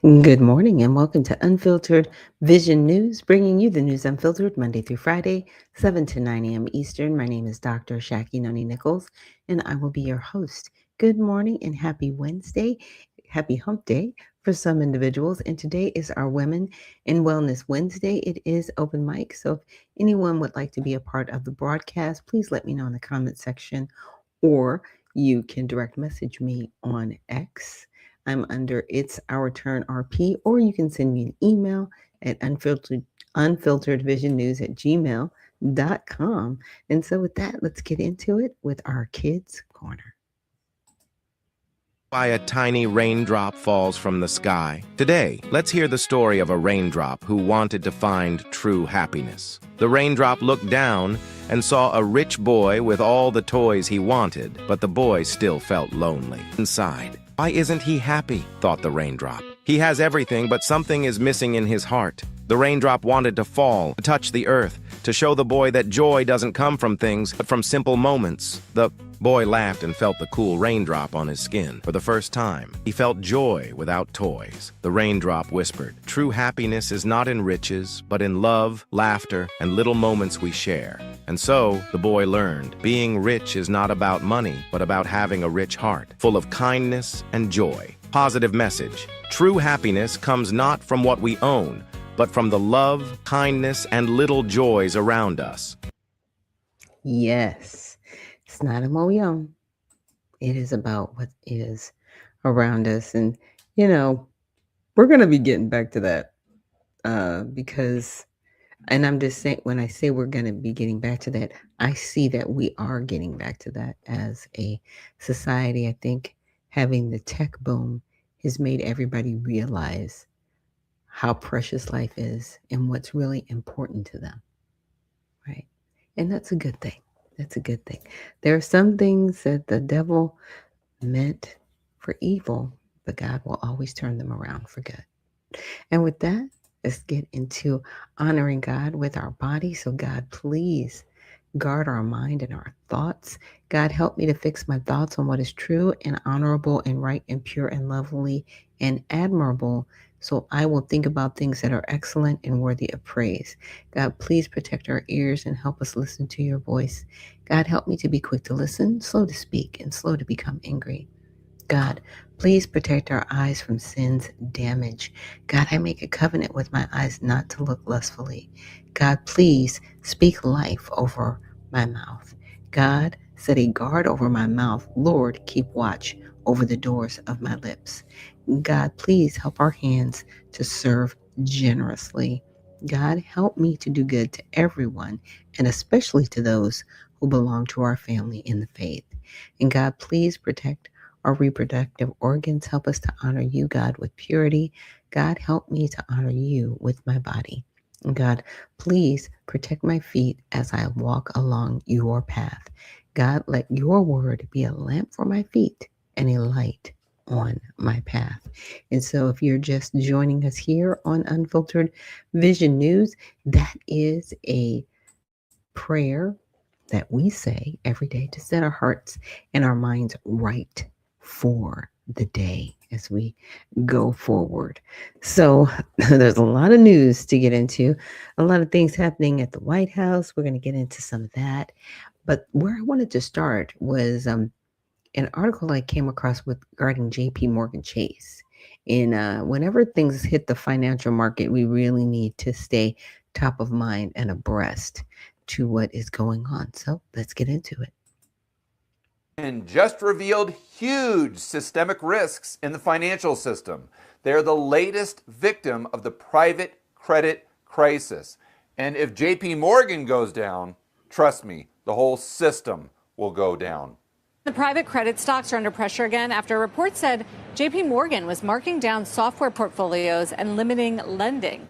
Good morning and welcome to Unfiltered Vision News, bringing you the news unfiltered Monday through Friday, 7 to 9 a.m. Eastern. My name is Dr. Shaki Noni Nichols, and I will be your host. Good morning and happy Wednesday, happy hump day for some individuals. And today is our Women in Wellness Wednesday. It is open mic, so if anyone would like to be a part of the broadcast, please let me know in the comment section, or you can direct message me on X. I'm under It's Our Turn RP, or you can send me an email at unfilteredvisionnews@gmail.com. And so with that, let's get into it with our Kids Corner. Why a tiny raindrop falls from the sky. Today, let's hear the story of a raindrop who wanted to find true happiness. The raindrop looked down and saw a rich boy with all the toys he wanted, but the boy still felt lonely inside. Why isn't he happy? Thought the raindrop. He has everything, but something is missing in his heart. The raindrop wanted to fall, to touch the earth, to show the boy that joy doesn't come from things, but from simple moments. The boy laughed and felt the cool raindrop on his skin. For the first time, he felt joy without toys. The raindrop whispered, "True happiness is not in riches, but in love, laughter, and little moments we share." And so, the boy learned, being rich is not about money, but about having a rich heart, full of kindness and joy. Positive message. True happiness comes not from what we own, but from the love, kindness, and little joys around us. Yes, it's not a what we own. It is about what is around us. And, you know, we're going to be getting back to that because, and I'm just saying, when I say we're going to be getting back to that, I see that we are getting back to that as a society. I think having the tech boom has made everybody realize how precious life is and what's really important to them, right? And that's a good thing. That's a good thing. There are some things that the devil meant for evil, but God will always turn them around for good. And with that, let's get into honoring God with our body. So, God, please guard our mind and our thoughts. God, help me to fix my thoughts on what is true and honorable and right and pure and lovely and admirable. So I will think about things that are excellent and worthy of praise. God, please protect our ears and help us listen to your voice. God, help me to be quick to listen, slow to speak, and slow to become angry. God, please protect our eyes from sin's damage. God, I make a covenant with my eyes not to look lustfully. God, please speak life over my mouth. God, set a guard over my mouth. Lord, keep watch over the doors of my lips. God, please help our hands to serve generously. God, help me to do good to everyone, and especially to those who belong to our family in the faith. And God, please protect our reproductive organs. Help us to honor you, God, with purity. God, help me to honor you with my body. And God, please protect my feet as I walk along your path. God, let your word be a lamp for my feet and a light on my path. And so if you're just joining us here on Unfiltered Vision News, that is a prayer that we say every day to set our hearts and our minds right for the day as we go forward. So there's a lot of news to get into, a lot of things happening at the White House. We're going to get into some of that. But where I wanted to start was an article I came across regarding JP Morgan Chase. And whenever things hit the financial market, we really need to stay top of mind and abreast to what is going on. So let's get into it. And just revealed huge systemic risks in the financial system. They're the latest victim of the private credit crisis. And if JP Morgan goes down, trust me, the whole system will go down. The private credit stocks are under pressure again after a report said JP Morgan was marking down software portfolios and limiting lending.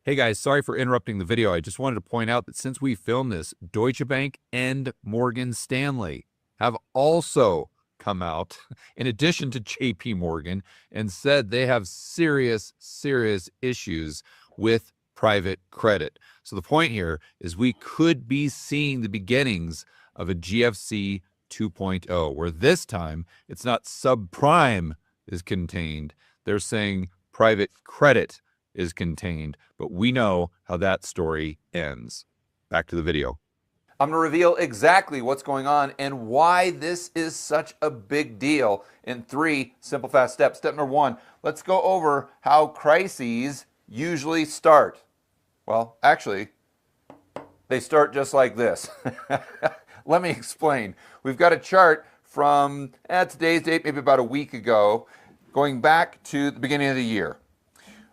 Hey guys, sorry for interrupting the video. I just wanted to point out that since we filmed this, Deutsche Bank and Morgan Stanley have also come out, in addition to JP Morgan, and said they have serious issues with private credit. So the point here is we could be seeing the beginnings of a GFC 2.0, where this time it's not subprime is contained. They're saying private credit is contained, but we know how that story ends. Back to the video. I'm going to reveal exactly what's going on and why this is such a big deal in 3 simple, fast steps. Step number 1, let's go over how crises usually start. Well, actually, they start just like this. Let me explain. We've got a chart from today's date, maybe about a week ago, going back to the beginning of the year.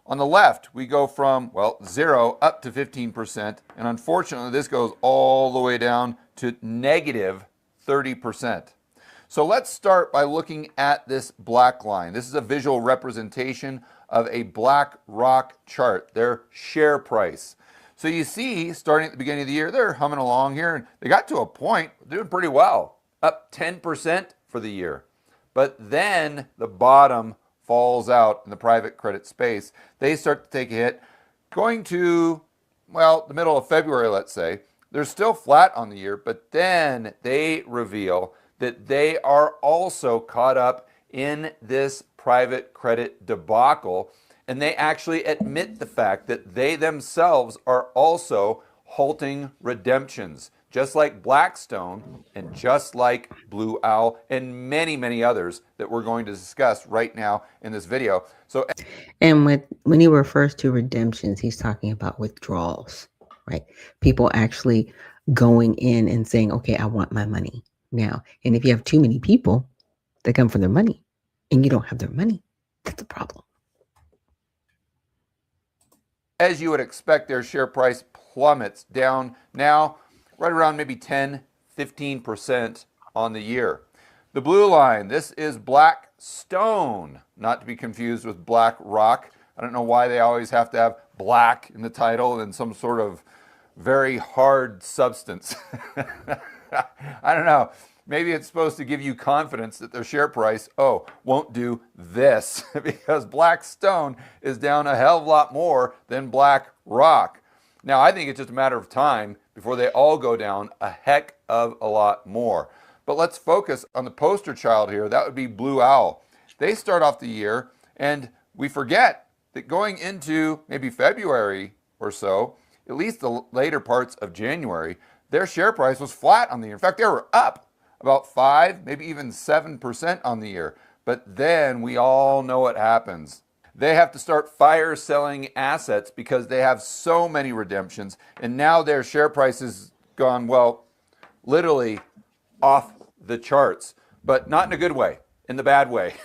On the left, we go from, well, 0 up to 15%, and unfortunately, this goes all the way down to negative 30%. So let's start by looking at this black line. This is a visual representation of a BlackRock chart, their share price. So you see, starting at the beginning of the year, they're humming along here, and they got to a point, doing pretty well, up 10% for the year. But then the bottom falls out in the private credit space. They start to take a hit. Going to, well, the middle of February, let's say, they're still flat on the year, but then they reveal that they are also caught up in this private credit debacle, and they actually admit the fact that they themselves are also halting redemptions, just like Blackstone and just like Blue Owl and many, many others that we're going to discuss right now in this video. So, And when he refers to redemptions, he's talking about withdrawals, right? People actually going in and saying, okay, I want my money now. And if you have too many people that come for their money and you don't have their money, that's a problem. as you would expect, their share price plummets down now right around maybe 10, 15% on the year. The blue line, this is Blackstone, not to be confused with BlackRock. I don't know why they always have to have black in the title and some sort of very hard substance. I don't know. Maybe it's supposed to give you confidence that their share price, won't do this because Blackstone is down a hell of a lot more than BlackRock. Now, I think it's just a matter of time before they all go down a heck of a lot more. But let's focus on the poster child here. That would be Blue Owl. They start off the year, and we forget that going into maybe February or so, at least the later parts of January, their share price was flat on the year. In fact, they were up about 5, maybe even 7% on the year. But then we all know what happens. They have to start fire selling assets because they have so many redemptions. And now their share price has gone, well, literally off the charts, but not in a good way, in the bad way.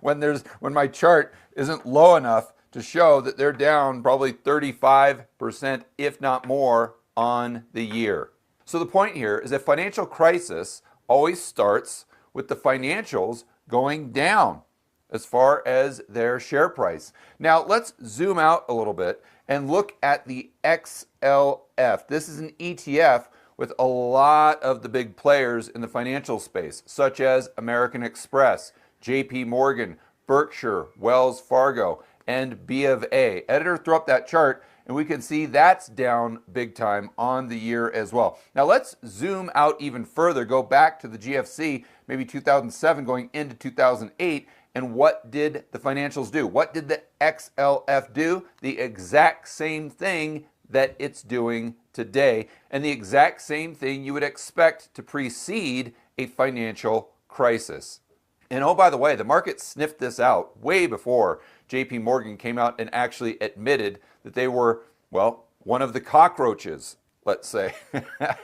when my chart isn't low enough to show that they're down probably 35%, if not more, on the year. So the point here is that financial crisis always starts with the financials going down as far as their share price. Now let's zoom out a little bit and look at the XLF. This is an ETF with a lot of the big players in the financial space, such as American Express, JP Morgan, Berkshire, Wells Fargo, and B of A. Editor, throw up that chart, and we can see that's down big time on the year as well. Now let's zoom out even further, go back to the GFC, maybe 2007 going into 2008, and what did the financials do? What did the XLF do? The exact same thing that it's doing today, and the exact same thing you would expect to precede a financial crisis. And oh, by the way, the market sniffed this out way before JP Morgan came out and actually admitted that they were, well, one of the cockroaches, let's say.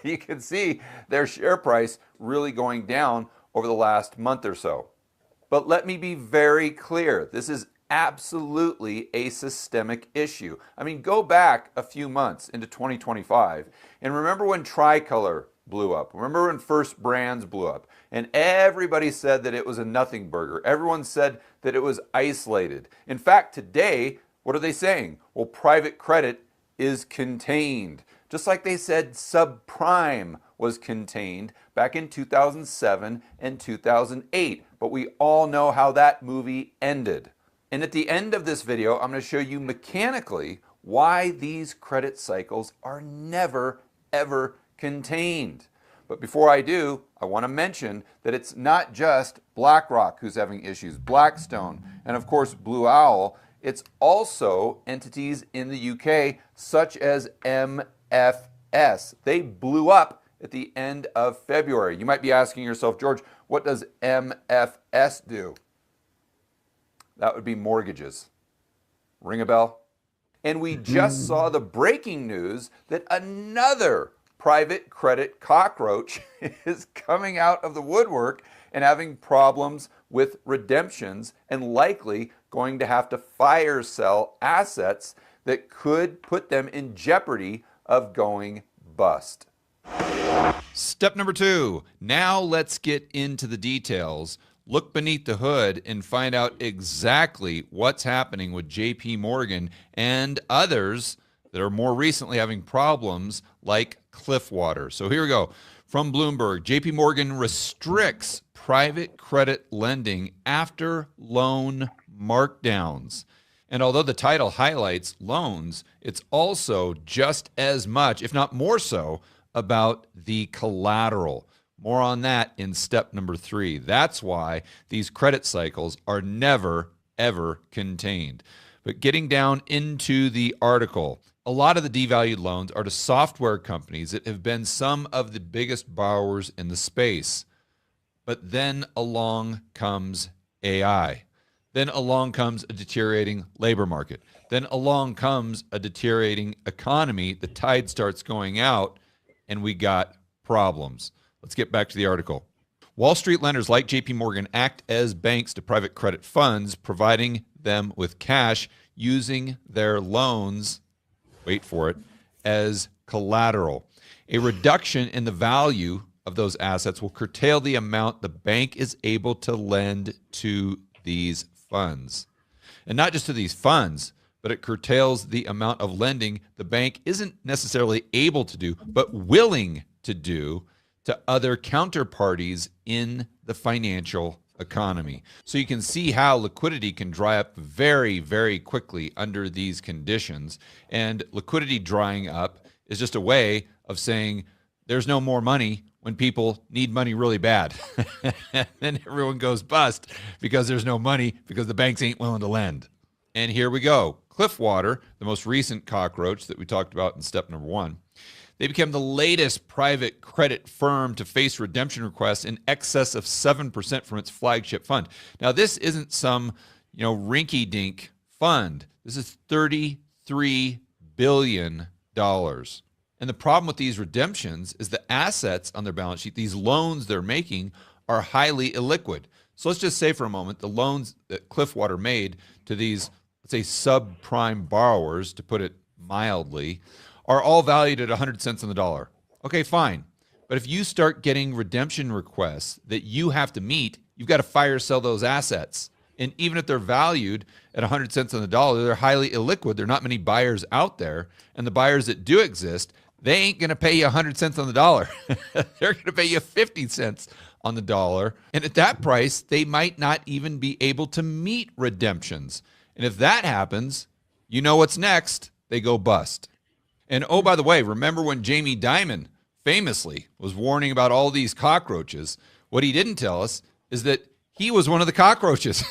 You can see their share price really going down over the last month or so. But let me be very clear. This is absolutely a systemic issue. I mean, go back a few months into 2025 and remember when Tricolor blew up. Remember when First Brands blew up and everybody said that it was a nothing burger. Everyone said that it was isolated. In fact, today, what are they saying? Well, private credit is contained. Just like they said subprime was contained back in 2007 and 2008. But we all know how that movie ended. And at the end of this video, I'm going to show you mechanically why these credit cycles are never, ever contained. But before I do, I want to mention that it's not just BlackRock who's having issues, Blackstone, and of course Blue Owl. It's also entities in the UK such as MFS. They blew up at the end of February. You might be asking yourself, George, what does MFS do? That would be mortgages. Ring a bell? And we just saw the breaking news that another private credit cockroach is coming out of the woodwork and having problems with redemptions and likely going to have to fire sell assets that could put them in jeopardy of going bust. Step number 2. Now let's get into the details. Look beneath the hood and find out exactly what's happening with JP Morgan and others that are more recently having problems like Cliffwater. So here we go. From Bloomberg, JP Morgan restricts private credit lending after loan markdowns. And although the title highlights loans, it's also just as much, if not more so, about the collateral. More on that in step number 3. That's why these credit cycles are never, ever contained. But getting down into the article, a lot of the devalued loans are to software companies that have been some of the biggest borrowers in the space. But then along comes AI. Then along comes a deteriorating labor market. Then along comes a deteriorating economy. The tide starts going out, and we got problems. Let's get back to the article. Wall Street lenders like JP Morgan act as banks to private credit funds, providing them with cash using their loans, wait for it, as collateral. A reduction in the value of those assets will curtail the amount the bank is able to lend to these funds. And not just to these funds, but it curtails the amount of lending the bank isn't necessarily able to do, but willing to do to other counterparties in the financial economy. So you can see how liquidity can dry up very, very quickly under these conditions. And liquidity drying up is just a way of saying there's no more money when people need money really bad. Then everyone goes bust because there's no money because the banks ain't willing to lend. And here we go. Cliffwater, the most recent cockroach that we talked about in step number 1, they became the latest private credit firm to face redemption requests in excess of 7% from its flagship fund. Now, this isn't some, rinky-dink fund. This is $33 billion. And the problem with these redemptions is the assets on their balance sheet, these loans they're making, are highly illiquid. So let's just say for a moment the loans that Cliffwater made to these, let's say, subprime borrowers, to put it mildly, are all valued at 100 cents on the dollar. Okay, fine. But if you start getting redemption requests that you have to meet, you've got to fire sell those assets. And even if they're valued at 100 cents on the dollar, they're highly illiquid. There are not many buyers out there. And the buyers that do exist, they ain't going to pay you 100 cents on the dollar. They're going to pay you 50 cents on the dollar. And at that price, they might not even be able to meet redemptions. And if that happens, you know what's next. They go bust. And oh, by the way, remember when Jamie Dimon famously was warning about all these cockroaches? What he didn't tell us is that he was one of the cockroaches.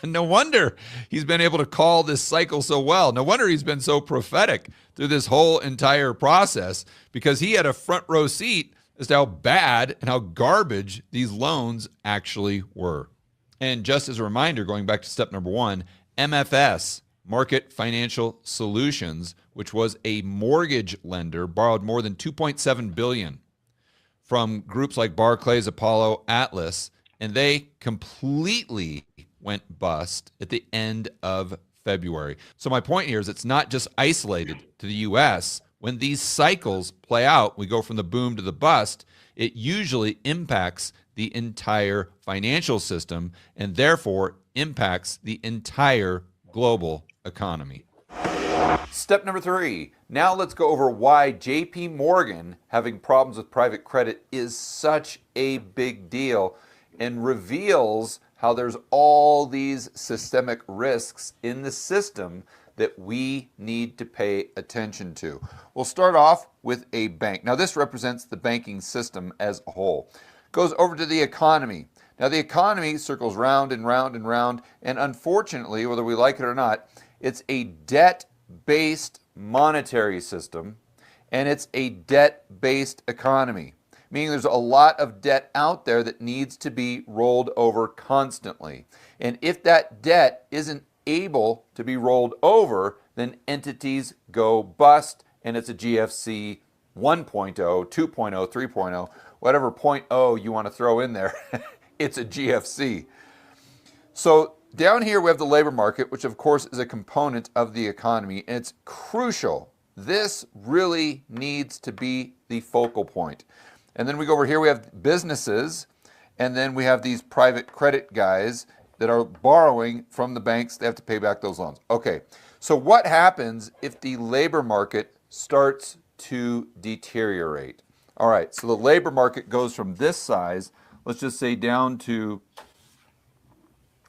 No wonder he's been able to call this cycle so well. No wonder he's been so prophetic through this whole entire process, because he had a front row seat as to how bad and how garbage these loans actually were. And just as a reminder, going back to step number 1, MFS, Market Financial Solutions, which was a mortgage lender, borrowed more than $2.7 billion from groups like Barclays, Apollo, Atlas, and they completely went bust at the end of February. So my point here is it's not just isolated to the U.S. When these cycles play out, we go from the boom to the bust, it usually impacts the entire financial system and therefore impacts the entire global economy. Step number 3. Now let's go over why JP Morgan having problems with private credit is such a big deal, and reveals how there's all these systemic risks in the system that we need to pay attention to. We'll start off with a bank. Now, this represents the banking system as a whole. Goes over to the economy. Now, the economy circles round and round and round, and unfortunately, whether we like it or not, it's a debt-based monetary system, and it's a debt-based economy, meaning there's a lot of debt out there that needs to be rolled over constantly. And if that debt isn't able to be rolled over, then entities go bust, and it's a GFC 1.0, 2.0, 3.0, whatever 0.0 you want to throw in there, it's a GFC. So down here we have the labor market, which of course is a component of the economy, and it's crucial. This really needs to be the focal point. And then we go over here, we have businesses, and then we have these private credit guys that are borrowing from the banks. They have to pay back those loans. Okay, so what happens if the labor market starts to deteriorate? All right, so the labor market goes from this size, let's just say down to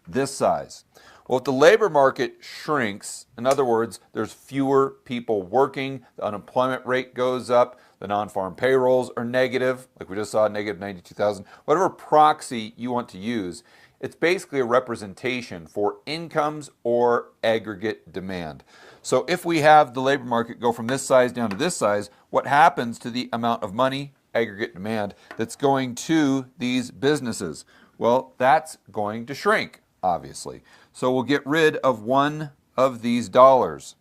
this size. Well, if the labor market shrinks, in other words, there's fewer people working, the unemployment rate goes up, the non-farm payrolls are negative, like we just saw, negative 92,000, whatever proxy you want to use, it's basically a representation for incomes or aggregate demand. So if we have the labor market go from this size down to this size, what happens to the amount of money, aggregate demand, that's going to these businesses? Well, that's going to shrink, obviously. So we'll get rid of one of these dollars.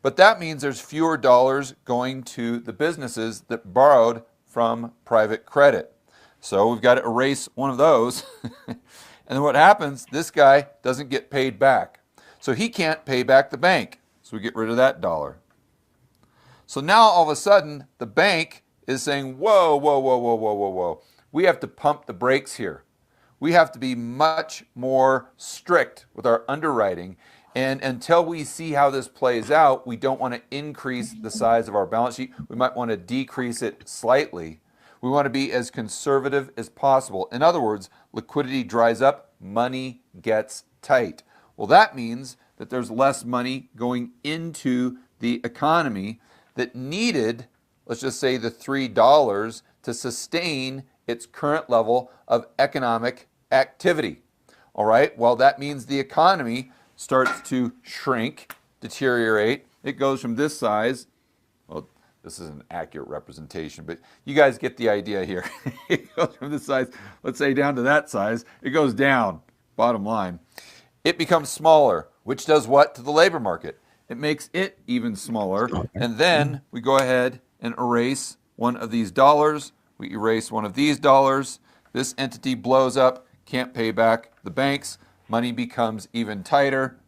But that means there's fewer dollars going to the businesses that borrowed from private credit. So we've got to erase one of those. And then what happens, this guy doesn't get paid back. So he can't pay back the bank. So we get rid of that dollar. So now all of a sudden, the bank is saying, whoa, whoa, whoa, whoa, whoa, whoa, whoa. We have to pump the brakes here. We have to be much more strict with our underwriting. And until we see how this plays out, we don't want to increase the size of our balance sheet. We might want to decrease it slightly. We want to be as conservative as possible. In other words, liquidity dries up, money gets tight. Well, that means that there's less money going into the economy that needed, let's just say, the $3 to sustain its current level of economic activity. All right, well, that means the economy starts to shrink, deteriorate. It goes from this size, well, this is an accurate representation, but you guys get the idea here. It goes from this size, let's say, down to that size. It goes down, bottom line. It becomes smaller, which does what to the labor market? It makes it even smaller. And then we go ahead and erase one of these dollars. We erase one of these dollars. This entity blows up, can't pay back the banks. Money becomes even tighter.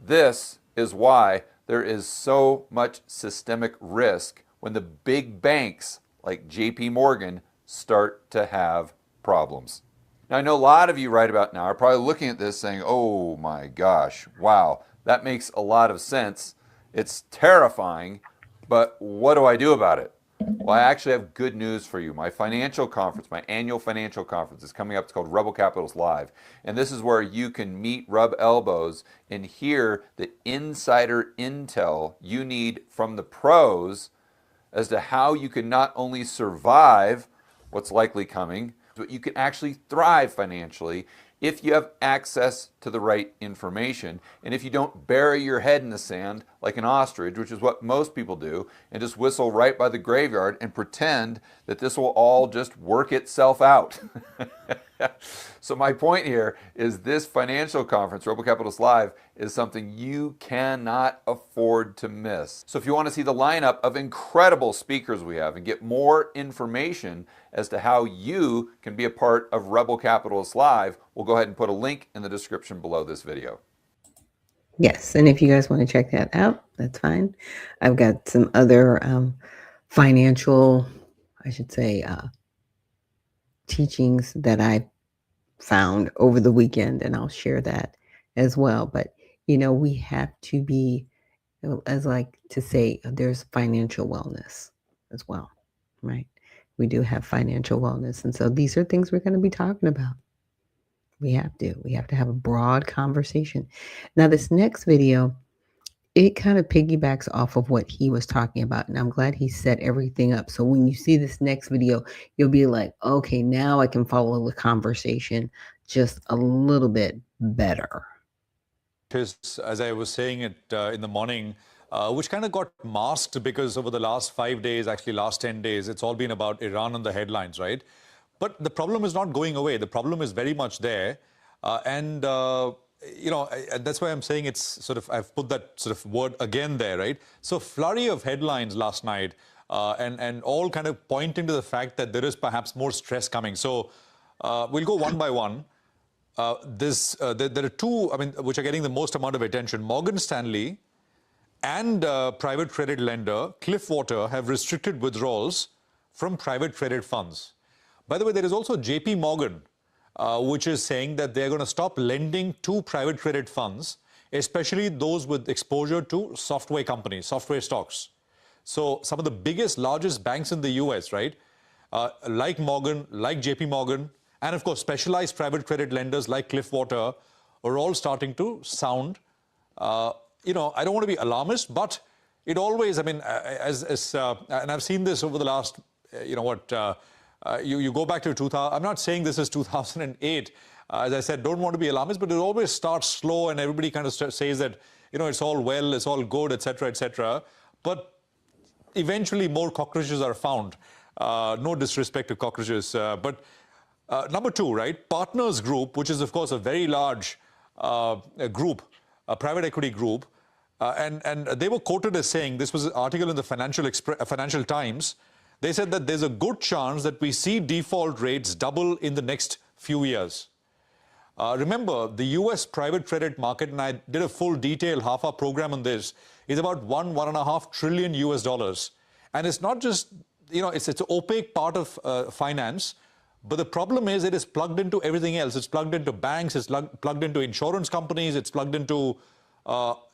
This is why there is so much systemic risk when the big banks like JP Morgan start to have problems. Now, I know a lot of you right about now are probably looking at this saying, oh my gosh, wow, that makes a lot of sense. It's terrifying, but what do I do about it? Well, I actually have good news for you. My financial conference, my annual financial conference is coming up. It's called Rebel Capitalist Live. And this is where you can meet, rub elbows, and hear the insider intel you need from the pros as to how you can not only survive what's likely coming, but you can actually thrive financially if you have access to the right information, and if you don't bury your head in the sand like an ostrich, which is what most people do, and just whistle right by the graveyard and pretend that this will all just work itself out. So my point here is this financial conference, Rebel Capitalist Live, is something you cannot afford to miss. So if you want to see the lineup of incredible speakers we have and get more information as to how you can be a part of Rebel Capitalist Live, we'll go ahead and put a link in the description below this video. Yes, and if you guys want to check that out, that's fine. I've got some other financial, I should say, teachings that I found over the weekend, and I'll share that as well. But, you know, we have to be, as I like to say, there's financial wellness as well, right? We do have financial wellness. And so these are things we're going to be talking about. We have to. We have to have a broad conversation. Now, this next video, it kind of piggybacks off of what he was talking about. And I'm glad he set everything up. So when you see this next video, you'll be like, okay, now I can follow the conversation just a little bit better. As I was saying it in the morning, which kind of got masked because over the last 5 days, actually last 10 days, it's all been about Iran on the headlines, right? But the problem is not going away. The problem is very much there. You know, that's why I'm saying it's sort of, I've put that sort of word again there, right? So flurry of headlines last night and all kind of pointing to the fact that there is perhaps more stress coming. So we'll go one by one. There are two, I mean, which are getting the most amount of attention. Morgan Stanley and private credit lender Cliffwater have restricted withdrawals from private credit funds. By the way, there is also JP Morgan, which is saying that they're going to stop lending to private credit funds, especially those with exposure to software companies, software stocks. So some of the biggest, largest banks in the US, right, like Morgan, like JP Morgan, and of course, specialized private credit lenders like Cliffwater are all starting to sound, you know, I don't want to be alarmist, but it always, I mean, and I've seen this over the last, you know what, you go back to 2000, I'm not saying this is 2008, as I said, don't want to be alarmist, but it always starts slow and everybody kind of says that, you know, it's all well, it's all good, etc., etc. But eventually more cockroaches are found. No disrespect to cockroaches, but number two, right, Partners Group, which is of course a very large group, a private equity group, and they were quoted as saying, this was an article in the Financial Times, they said that there's a good chance that we see default rates double in the next few years. Remember, the US private credit market, and I did a full detailed half-hour program on this, is about $1.5 trillion US dollars. And it's not just, you know, it's an opaque part of finance, but the problem is it is plugged into everything else. It's plugged into banks, it's plugged into insurance companies, it's plugged into,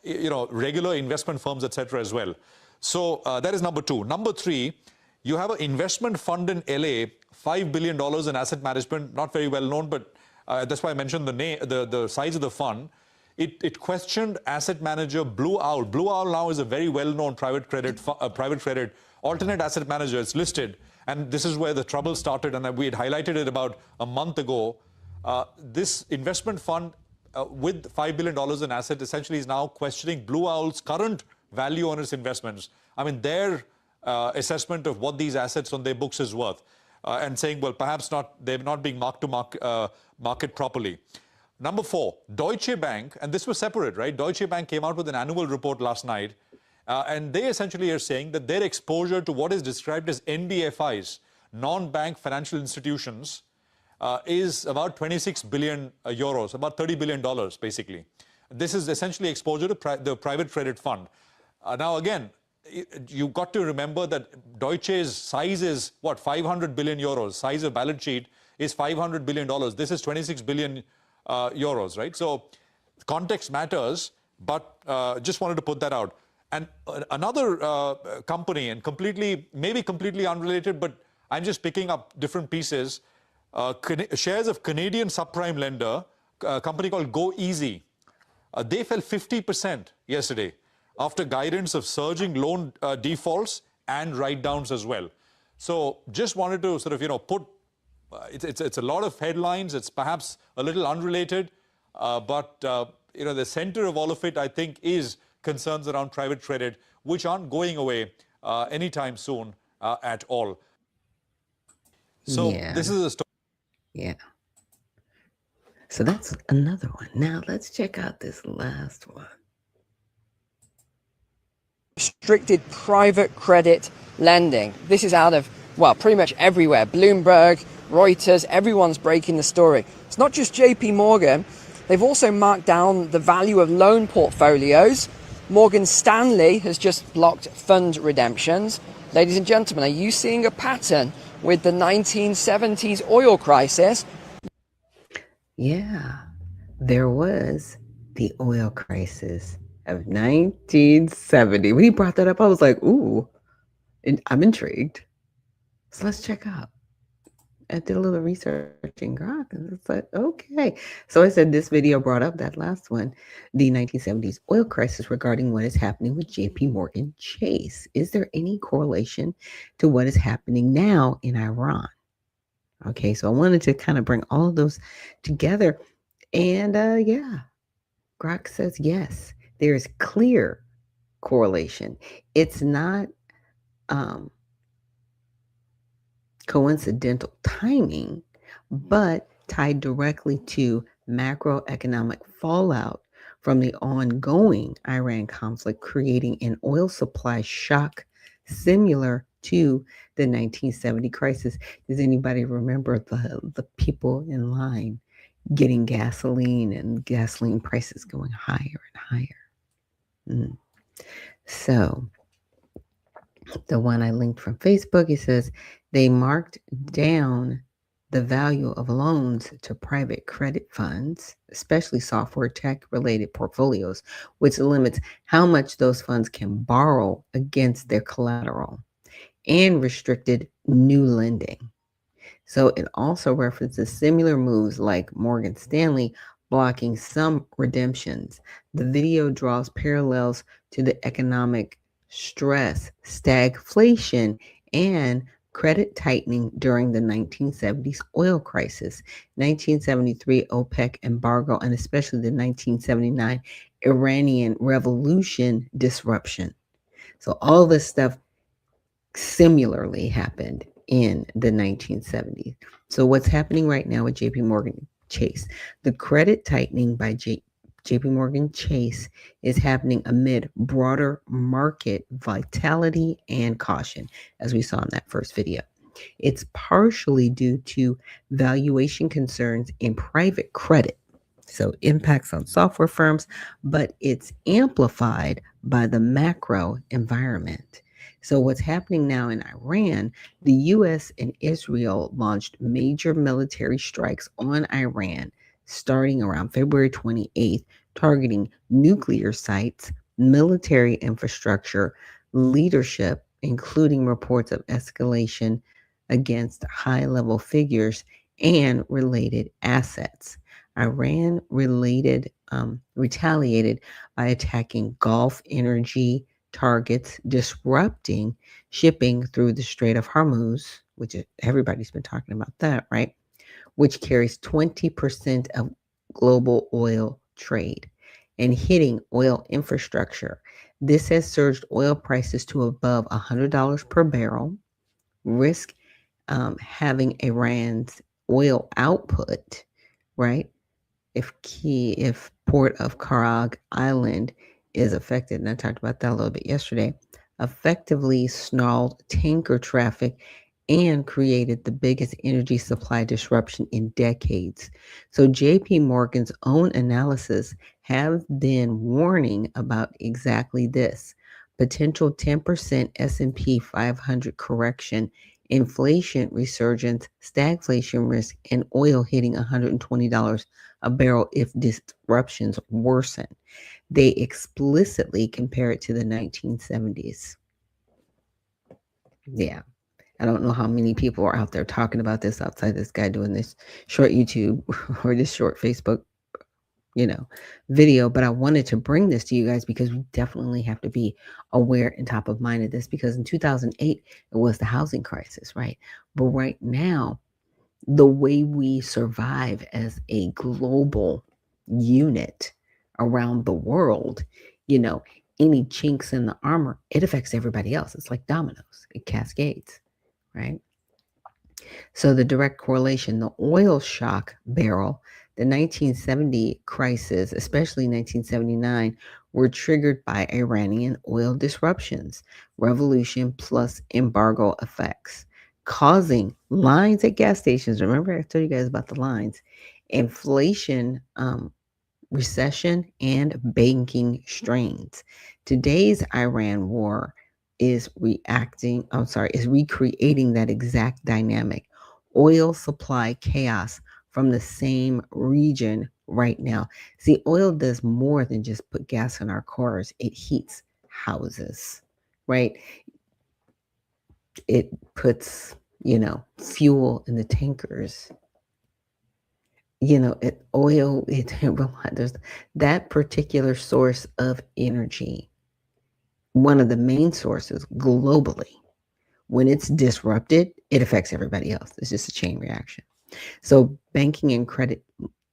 you know, regular investment firms, etc. as well. So that is number two. Number three, you have an investment fund in LA, $5 billion in asset management, not very well known, but that's why I mentioned the size of the fund. It questioned asset manager Blue Owl. Blue Owl now is a very well-known private credit alternate asset manager. It's listed, and this is where the trouble started, and we had highlighted it about a month ago. This investment fund with $5 billion in assets essentially is now questioning Blue Owl's current value on its investments. I mean, their assessment of what these assets on their books is worth, and saying, well, perhaps they're not being marked to market properly. Number four, Deutsche Bank, and this was separate, right? Deutsche Bank came out with an annual report last night, and they essentially are saying that their exposure to what is described as NBFIs, non-bank financial institutions, is about 26 billion euros, about $30 billion, basically. This is essentially exposure to the private credit fund. Now, again, you've got to remember that Deutsche's size is, what, 500 billion euros. Size of balance sheet is $500 billion. This is 26 billion euros, right? So context matters, but just wanted to put that out. And another company, and maybe completely unrelated, but I'm just picking up different pieces, shares of Canadian subprime lender, a company called GoEasy. They fell 50% yesterday after guidance of surging loan defaults and write-downs as well. So just wanted to sort of, you know, put, it's a lot of headlines. It's perhaps a little unrelated, but, you know, the center of all of it, I think, is concerns around private credit, which aren't going away anytime soon at all. So this is a story. Yeah. So that's another one. Now let's check out this last one. Restricted private credit lending. This is out of, well, pretty much everywhere. Bloomberg, Reuters, everyone's breaking the story. It's not just JP Morgan. They've also marked down the value of loan portfolios. Morgan Stanley has just blocked fund redemptions. Ladies and gentlemen, are you seeing a pattern with the 1970s oil crisis? Yeah, there was the oil crisis of 1970. When he brought that up, I was like, ooh, I'm intrigued. So let's check out. I did a little research in Grok, and it's like, okay. So I said this video brought up that last one, the 1970s oil crisis, regarding what is happening with JP Morgan Chase. Is there any correlation to what is happening now in Iran? Okay, so I wanted to kind of bring all of those together. And yeah, Grok says yes, there is clear correlation. It's not coincidental timing, but tied directly to macroeconomic fallout from the ongoing Iran conflict, creating an oil supply shock similar to the 1970 crisis. Does anybody remember the people in line getting gasoline and gasoline prices going higher and higher? So the one I linked from Facebook, it says they marked down the value of loans to private credit funds, especially software tech related portfolios, which limits how much those funds can borrow against their collateral, and restricted new lending. So it also references similar moves like Morgan Stanley blocking some redemptions. The video draws parallels to the economic stress, stagflation, and credit tightening during the 1970s oil crisis, 1973 OPEC embargo, and especially the 1979 Iranian Revolution disruption. So all this stuff similarly happened in the 1970s. So what's happening right now with JP Morgan Chase? The credit tightening by JP Morgan Chase is happening amid broader market vitality and caution, as we saw in that first video. It's partially due to valuation concerns in private credit, so impacts on software firms, but it's amplified by the macro environment. So what's happening now in Iran, the US and Israel launched major military strikes on Iran starting around February 28th, targeting nuclear sites, military infrastructure, leadership, including reports of escalation against high-level figures and related assets. Iran retaliated by attacking Gulf energy targets, disrupting shipping through the Strait of Hormuz, which everybody's been talking about that, right? Which carries 20% of global oil trade, and hitting oil infrastructure. This has surged oil prices to above $100 per barrel, risk having Iran's oil output, right? If port of Karag Island is affected, and I talked about that a little bit yesterday, effectively snarled tanker traffic and created the biggest energy supply disruption in decades. So JP Morgan's own analysis have been warning about exactly this: potential 10% S&P 500 correction, inflation resurgence, stagflation risk, and oil hitting $120 a barrel if disruptions worsen. They explicitly compare it to the 1970s. Yeah. I don't know how many people are out there talking about this outside this guy doing this short YouTube or this short Facebook, video, but I wanted to bring this to you guys because we definitely have to be aware and top of mind of this, because in 2008, it was the housing crisis, right? But right now, the way we survive as a global unit around the world, any chinks in the armor, it affects everybody else. It's like dominoes, it cascades, right? So the direct correlation, the oil shock barrel, the 1970 crisis, especially 1979, were triggered by Iranian oil disruptions, revolution plus embargo effects, causing lines at gas stations. Remember, I told you guys about the lines, inflation, recession, and banking strains. Today's Iran war is recreating that exact dynamic. Oil supply chaos from the same region right now. See, oil does more than just put gas in our cars. It heats houses, right? It puts fuel in the tankers, oil, there's that particular source of energy, one of the main sources globally. When it's disrupted, it affects everybody else. It's just a chain reaction. So banking and credit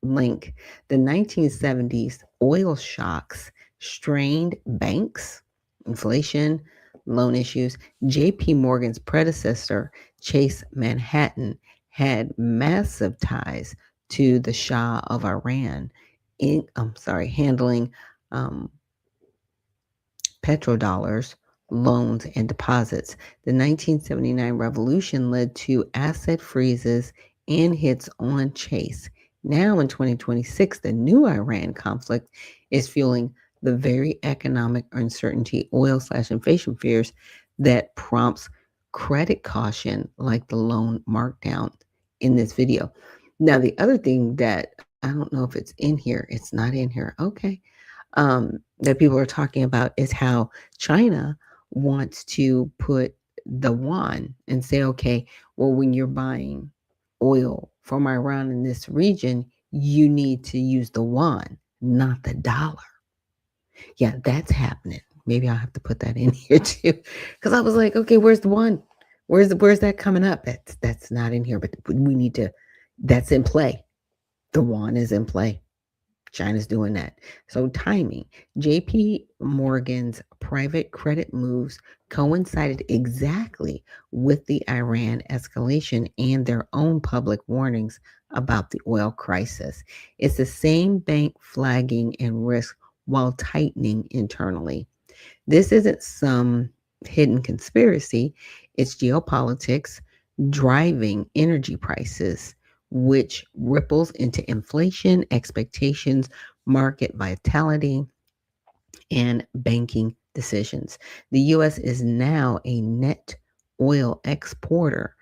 link, the 1970s oil shocks strained banks, inflation, loan issues. JP Morgan's predecessor, Chase Manhattan, had massive ties to the Shah of Iran handling petrodollars, loans, and deposits. The 1979 revolution led to asset freezes and hits on Chase. Now in 2026, the new Iran conflict is fueling the very economic uncertainty, oil/inflation fears that prompts credit caution, like the loan markdown in this video. Now, the other thing that I don't know if it's in here, it's not in here. Okay. That people are talking about is how China wants to put the yuan and say, okay, well, when you're buying oil from Iran in this region, you need to use the yuan, not the dollar. Yeah, that's happening. Maybe I'll have to put that in here too, because I was like, okay, where's the one? Where's that coming up? That's not in here, but we need to. That's in play. The yuan is in play. China's doing that. So timing. JP Morgan's private credit moves coincided exactly with the Iran escalation and their own public warnings about the oil crisis. It's the same bank flagging and risk while tightening internally. This isn't some hidden conspiracy. It's geopolitics driving energy prices, which ripples into inflation, expectations, market vitality, and banking decisions. The U.S. is now a net oil exporter,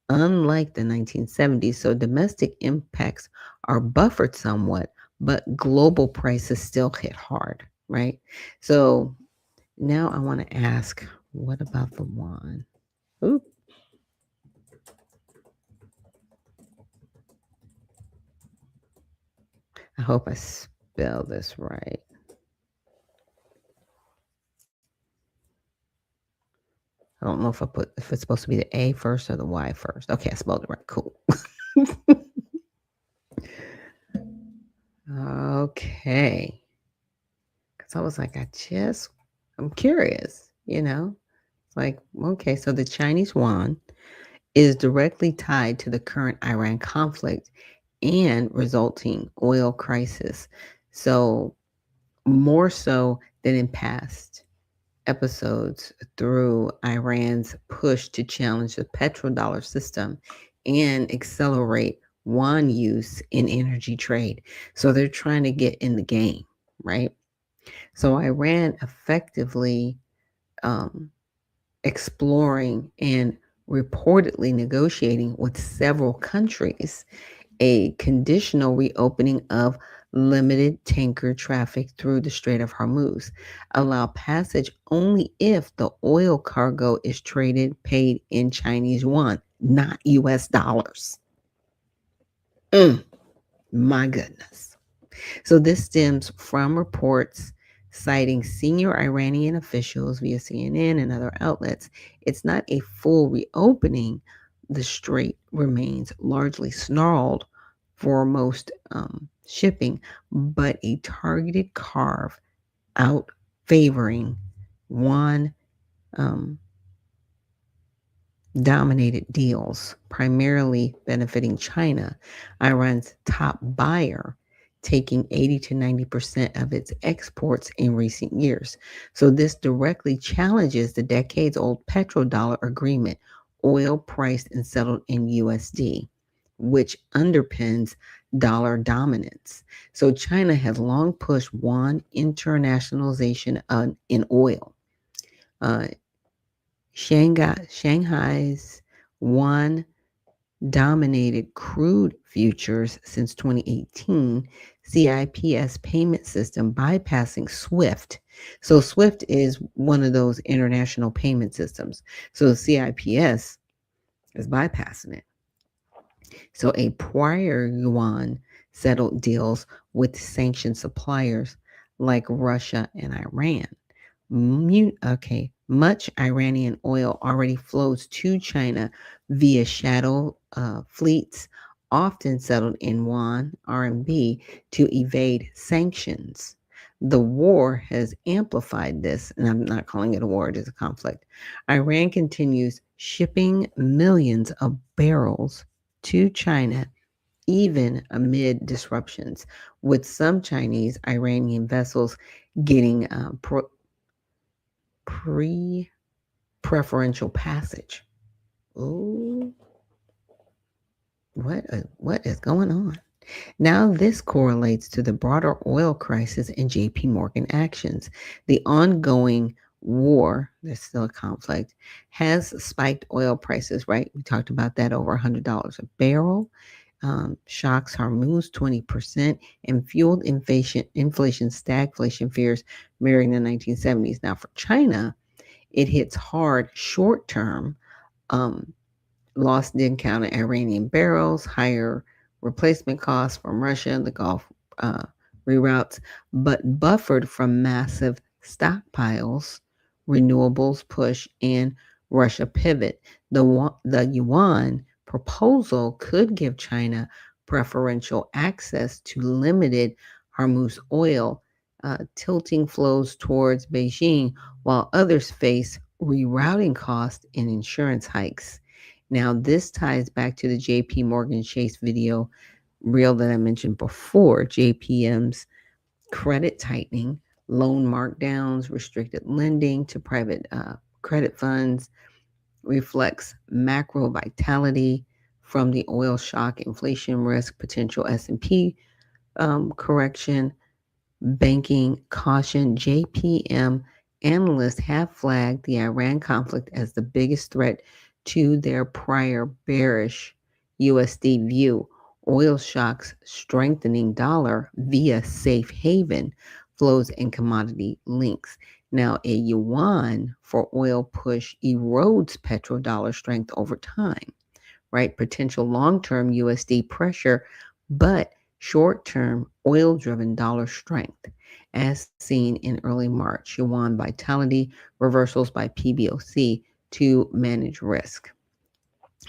unlike the 1970s. So domestic impacts are buffered somewhat, but global prices still hit hard, right? So now I want to ask, what about the yuan? Ooh. I hope I spell this right. I don't know if it's supposed to be the A first or the Y first. Okay, I spelled it right. Cool. Okay. Because I was like, I'm curious, It's like, okay, so the Chinese yuan is directly tied to the current Iran conflict and resulting oil crisis. So more so than in past episodes, through Iran's push to challenge the petrodollar system and accelerate yuan use in energy trade. So they're trying to get in the game, right? So Iran effectively exploring and reportedly negotiating with several countries a conditional reopening of limited tanker traffic through the Strait of Hormuz, allow passage only if the oil cargo is paid in Chinese yuan, not US dollars. My goodness. So this stems from reports citing senior Iranian officials via CNN and other outlets. It's not a full reopening. The strait remains largely snarled for most shipping, but a targeted carve out favoring one dominated deals, primarily benefiting China, Iran's top buyer, taking 80 to 90% of its exports in recent years. So this directly challenges the decades-old petrodollar agreement, oil priced and settled in USD, which underpins dollar dominance. So China has long pushed yuan internationalization in oil. Shanghai's yuan dominated crude futures since 2018, CIPS payment system bypassing SWIFT. So SWIFT is one of those international payment systems. So CIPS It's bypassing it. So a prior yuan settled deals with sanctioned suppliers like Russia and Iran. Much Iranian oil already flows to China via shadow fleets, often settled in yuan, RMB, to evade sanctions. The war has amplified this, and I'm not calling it a war, it is a conflict. Iran continues shipping millions of barrels to China even amid disruptions, with some Chinese Iranian vessels getting preferential passage. Ooh, what is going on? Now, this correlates to the broader oil crisis and JP Morgan actions. The ongoing war, there's still a conflict, has spiked oil prices, right? We talked about that, over $100 a barrel. Shocks Hormuz 20% and fueled inflation, stagflation fears mirroring the 1970s. Now, for China, it hits hard short term. Lost didn't count Iranian barrels, higher replacement costs from Russia and the Gulf reroutes, but buffered from massive stockpiles, renewables push, and Russia pivot. The yuan proposal could give China preferential access to limited Hormuz oil, tilting flows towards Beijing, while others face rerouting costs and insurance hikes. Now, this ties back to the JP Morgan Chase video reel that I mentioned before. JPM's credit tightening, loan markdowns, restricted lending to private credit funds reflects macro vitality from the oil shock, inflation risk, potential S&P correction, banking caution. JPM analysts have flagged the Iran conflict as the biggest threat to their prior bearish USD view. Oil shocks strengthening dollar via safe haven flows and commodity links. Now, a yuan for oil push erodes petrodollar strength over time, right? Potential long-term USD pressure, but short-term oil-driven dollar strength, as seen in early March. Yuan vitality reversals by PBOC to manage risk.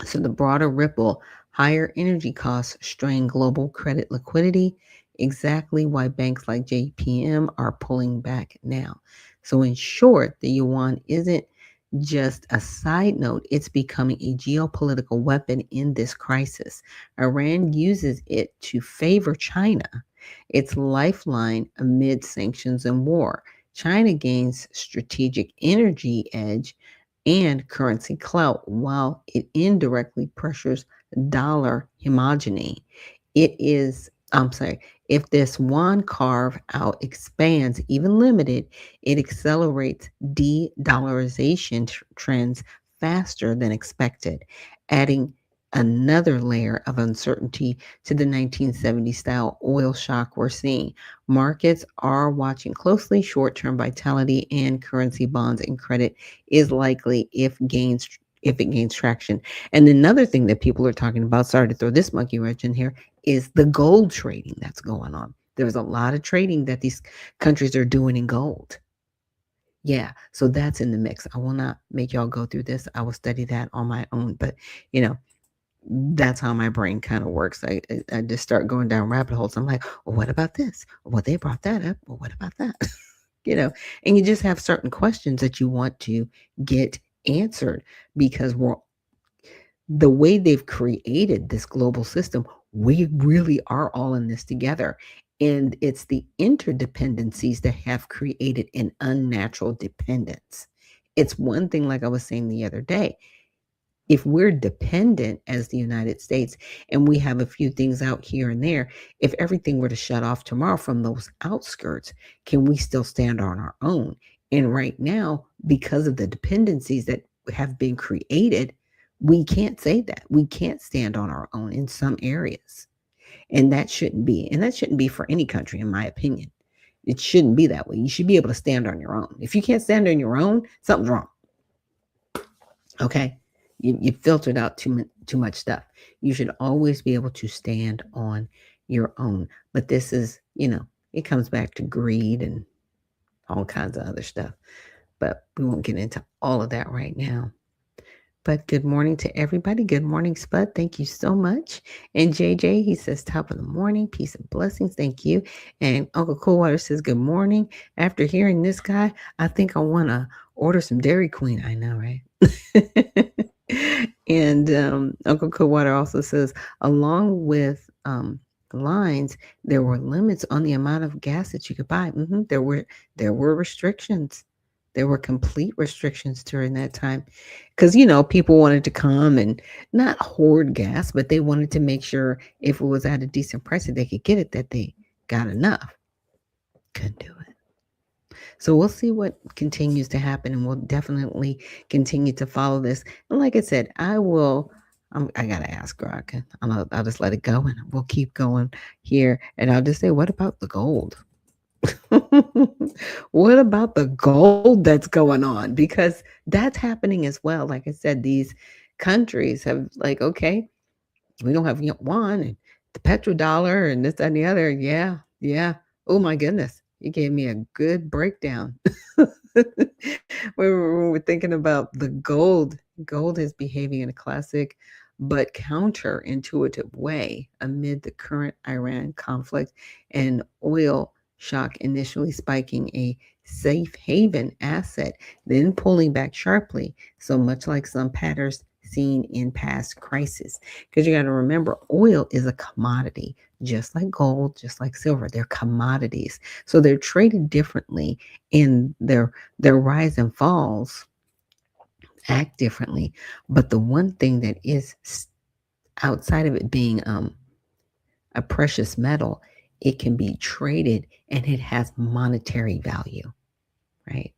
So the broader ripple, higher energy costs strain global credit liquidity, exactly why banks like JPM are pulling back now. So in short, the yuan isn't just a side note, it's becoming a geopolitical weapon in this crisis. Iran uses it to favor China, its lifeline amid sanctions and war. China gains strategic energy edge and currency clout while it indirectly pressures dollar homogeny. If this one carve out expands, even limited, it accelerates de-dollarization trends faster than expected, adding another layer of uncertainty to the 1970 style oil shock we're seeing. Markets are watching closely. Short-term vitality and currency bonds and credit is likely if it gains traction. And another thing that people are talking about, sorry to throw this monkey wrench in here, is the gold trading that's going on. There's a lot of trading that these countries are doing in gold. Yeah, so that's in the mix. I will not make y'all go through this. I will study that on my own, but that's how my brain kind of works. I just start going down rabbit holes. I'm like, well, what about this? Well, they brought that up. Well, what about that? And you just have certain questions that you want to get answered because the way they've created this global system, we really are all in this together. And it's the interdependencies that have created an unnatural dependence. It's one thing, like I was saying the other day, if we're dependent as the United States and we have a few things out here and there, if everything were to shut off tomorrow from those outskirts, can we still stand on our own? And right now, because of the dependencies that have been created, we can't say that. We can't stand on our own in some areas. And that shouldn't be. And that shouldn't be for any country, in my opinion. It shouldn't be that way. You should be able to stand on your own. If you can't stand on your own, something's wrong. Okay? You filtered out too much stuff. You should always be able to stand on your own. But this is, it comes back to greed and all kinds of other stuff. But we won't get into all of that right now. But good morning to everybody. Good morning, Spud. Thank you so much. And JJ, he says, top of the morning, peace and blessings. Thank you. And Uncle Coolwater says, good morning. After hearing this guy, I think I want to order some Dairy Queen. I know, right? And Uncle Coolwater also says, along with lines, there were limits on the amount of gas that you could buy. There were restrictions. There were complete restrictions during that time because, people wanted to come and not hoard gas, but they wanted to make sure if it was at a decent price that they could get it, that they got enough. Couldn't do it. So we'll see what continues to happen, and we'll definitely continue to follow this. And like I said, I got to ask Grok. I'll just let it go, and we'll keep going here. And I'll just say, what about the gold? What about the gold that's going on? Because that's happening as well. Like I said, these countries have okay, we don't have yuan and the petrodollar and this, that, and the other. Yeah. Yeah. Oh my goodness. You gave me a good breakdown. We're thinking about the gold. Gold is behaving in a classic but counterintuitive way amid the current Iran conflict and oil shock, initially spiking a safe haven asset, then pulling back sharply, so much like some patterns seen in past crises. Because you got to remember, oil is a commodity, just like gold, just like silver. They're commodities. So they're traded differently, and their rise and falls act differently. But the one thing that is outside of it being a precious metal, it can be traded and it has monetary value, right?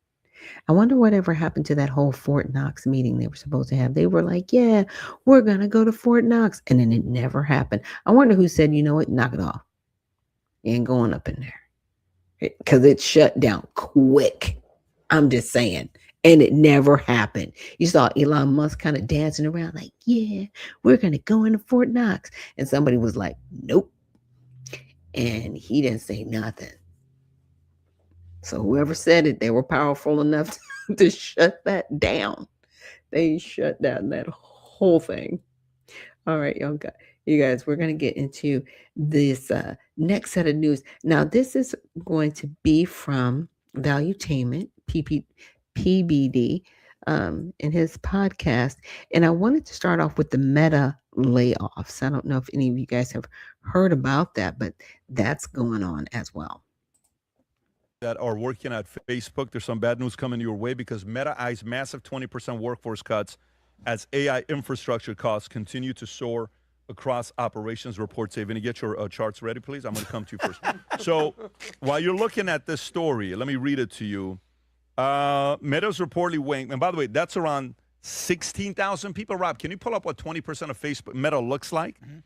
I wonder whatever happened to that whole Fort Knox meeting they were supposed to have. They were like, yeah, we're going to go to Fort Knox. And then it never happened. I wonder who said, you know what, knock it off. You ain't going up in there. Because it shut down quick. I'm just saying. And it never happened. You saw Elon Musk kind of dancing around like, yeah, we're going to go into Fort Knox. And somebody was like, nope. And he didn't say nothing. So whoever said it, they were powerful enough to shut that down. They shut down that whole thing. All right, you guys, we're going to get into this next set of news. Now, this is going to be from Valuetainment, PBD, in his podcast. And I wanted to start off with the Meta layoffs. I don't know if any of you guys have heard about that, but that's going on as well. That are working at Facebook. There's some bad news coming your way because Meta eyes massive 20% workforce cuts as AI infrastructure costs continue to soar across operations, reports say. Vinny, get your charts ready, please. I'm going to come to you first. So while you're looking at this story, let me read it to you. Meta's reportedly weighing, and by the way, that's around 16,000 people. Rob, can you pull up what 20% of Facebook Meta looks like? Mm-hmm.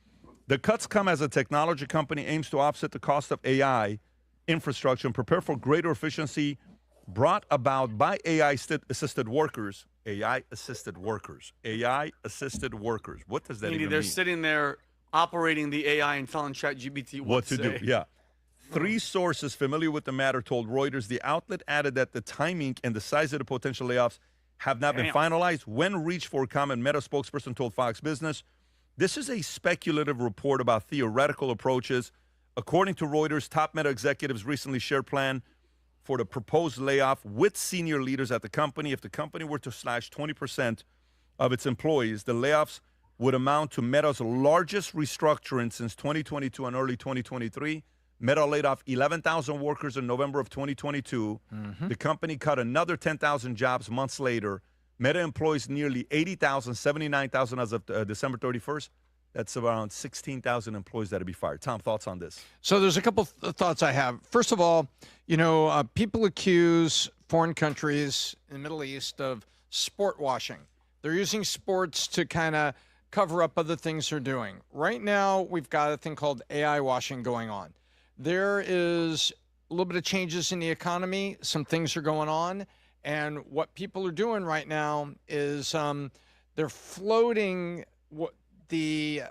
The cuts come as a technology company aims to offset the cost of AI infrastructure and prepare for greater efficiency brought about by AI-assisted workers. AI-assisted workers. AI-assisted workers. What does that even mean? They're sitting there operating the AI and telling ChatGPT what to do. Yeah. Three sources familiar with the matter told Reuters. The outlet added that the timing and the size of the potential layoffs have not been finalized. When reached for comment, Meta spokesperson told Fox Business, this is a speculative report about theoretical approaches. According to Reuters, top Meta executives recently shared plan for the proposed layoff with senior leaders at the company. If the company were to slash 20% of its employees, the layoffs would amount to Meta's largest restructuring since 2022 and early 2023. Meta laid off 11,000 workers in November of 2022. Mm-hmm. The company cut another 10,000 jobs months later. Meta employs nearly 80,000, 79,000 as of December 31st. That's around 16,000 employees that will be fired. Tom, thoughts on this? So there's a couple thoughts I have. First of all, people accuse foreign countries in the Middle East of sport washing. They're using sports to kind of cover up other things they're doing. Right now, we've got a thing called AI washing going on. There is a little bit of changes in the economy. Some things are going on. And what people are doing right now is they're floating the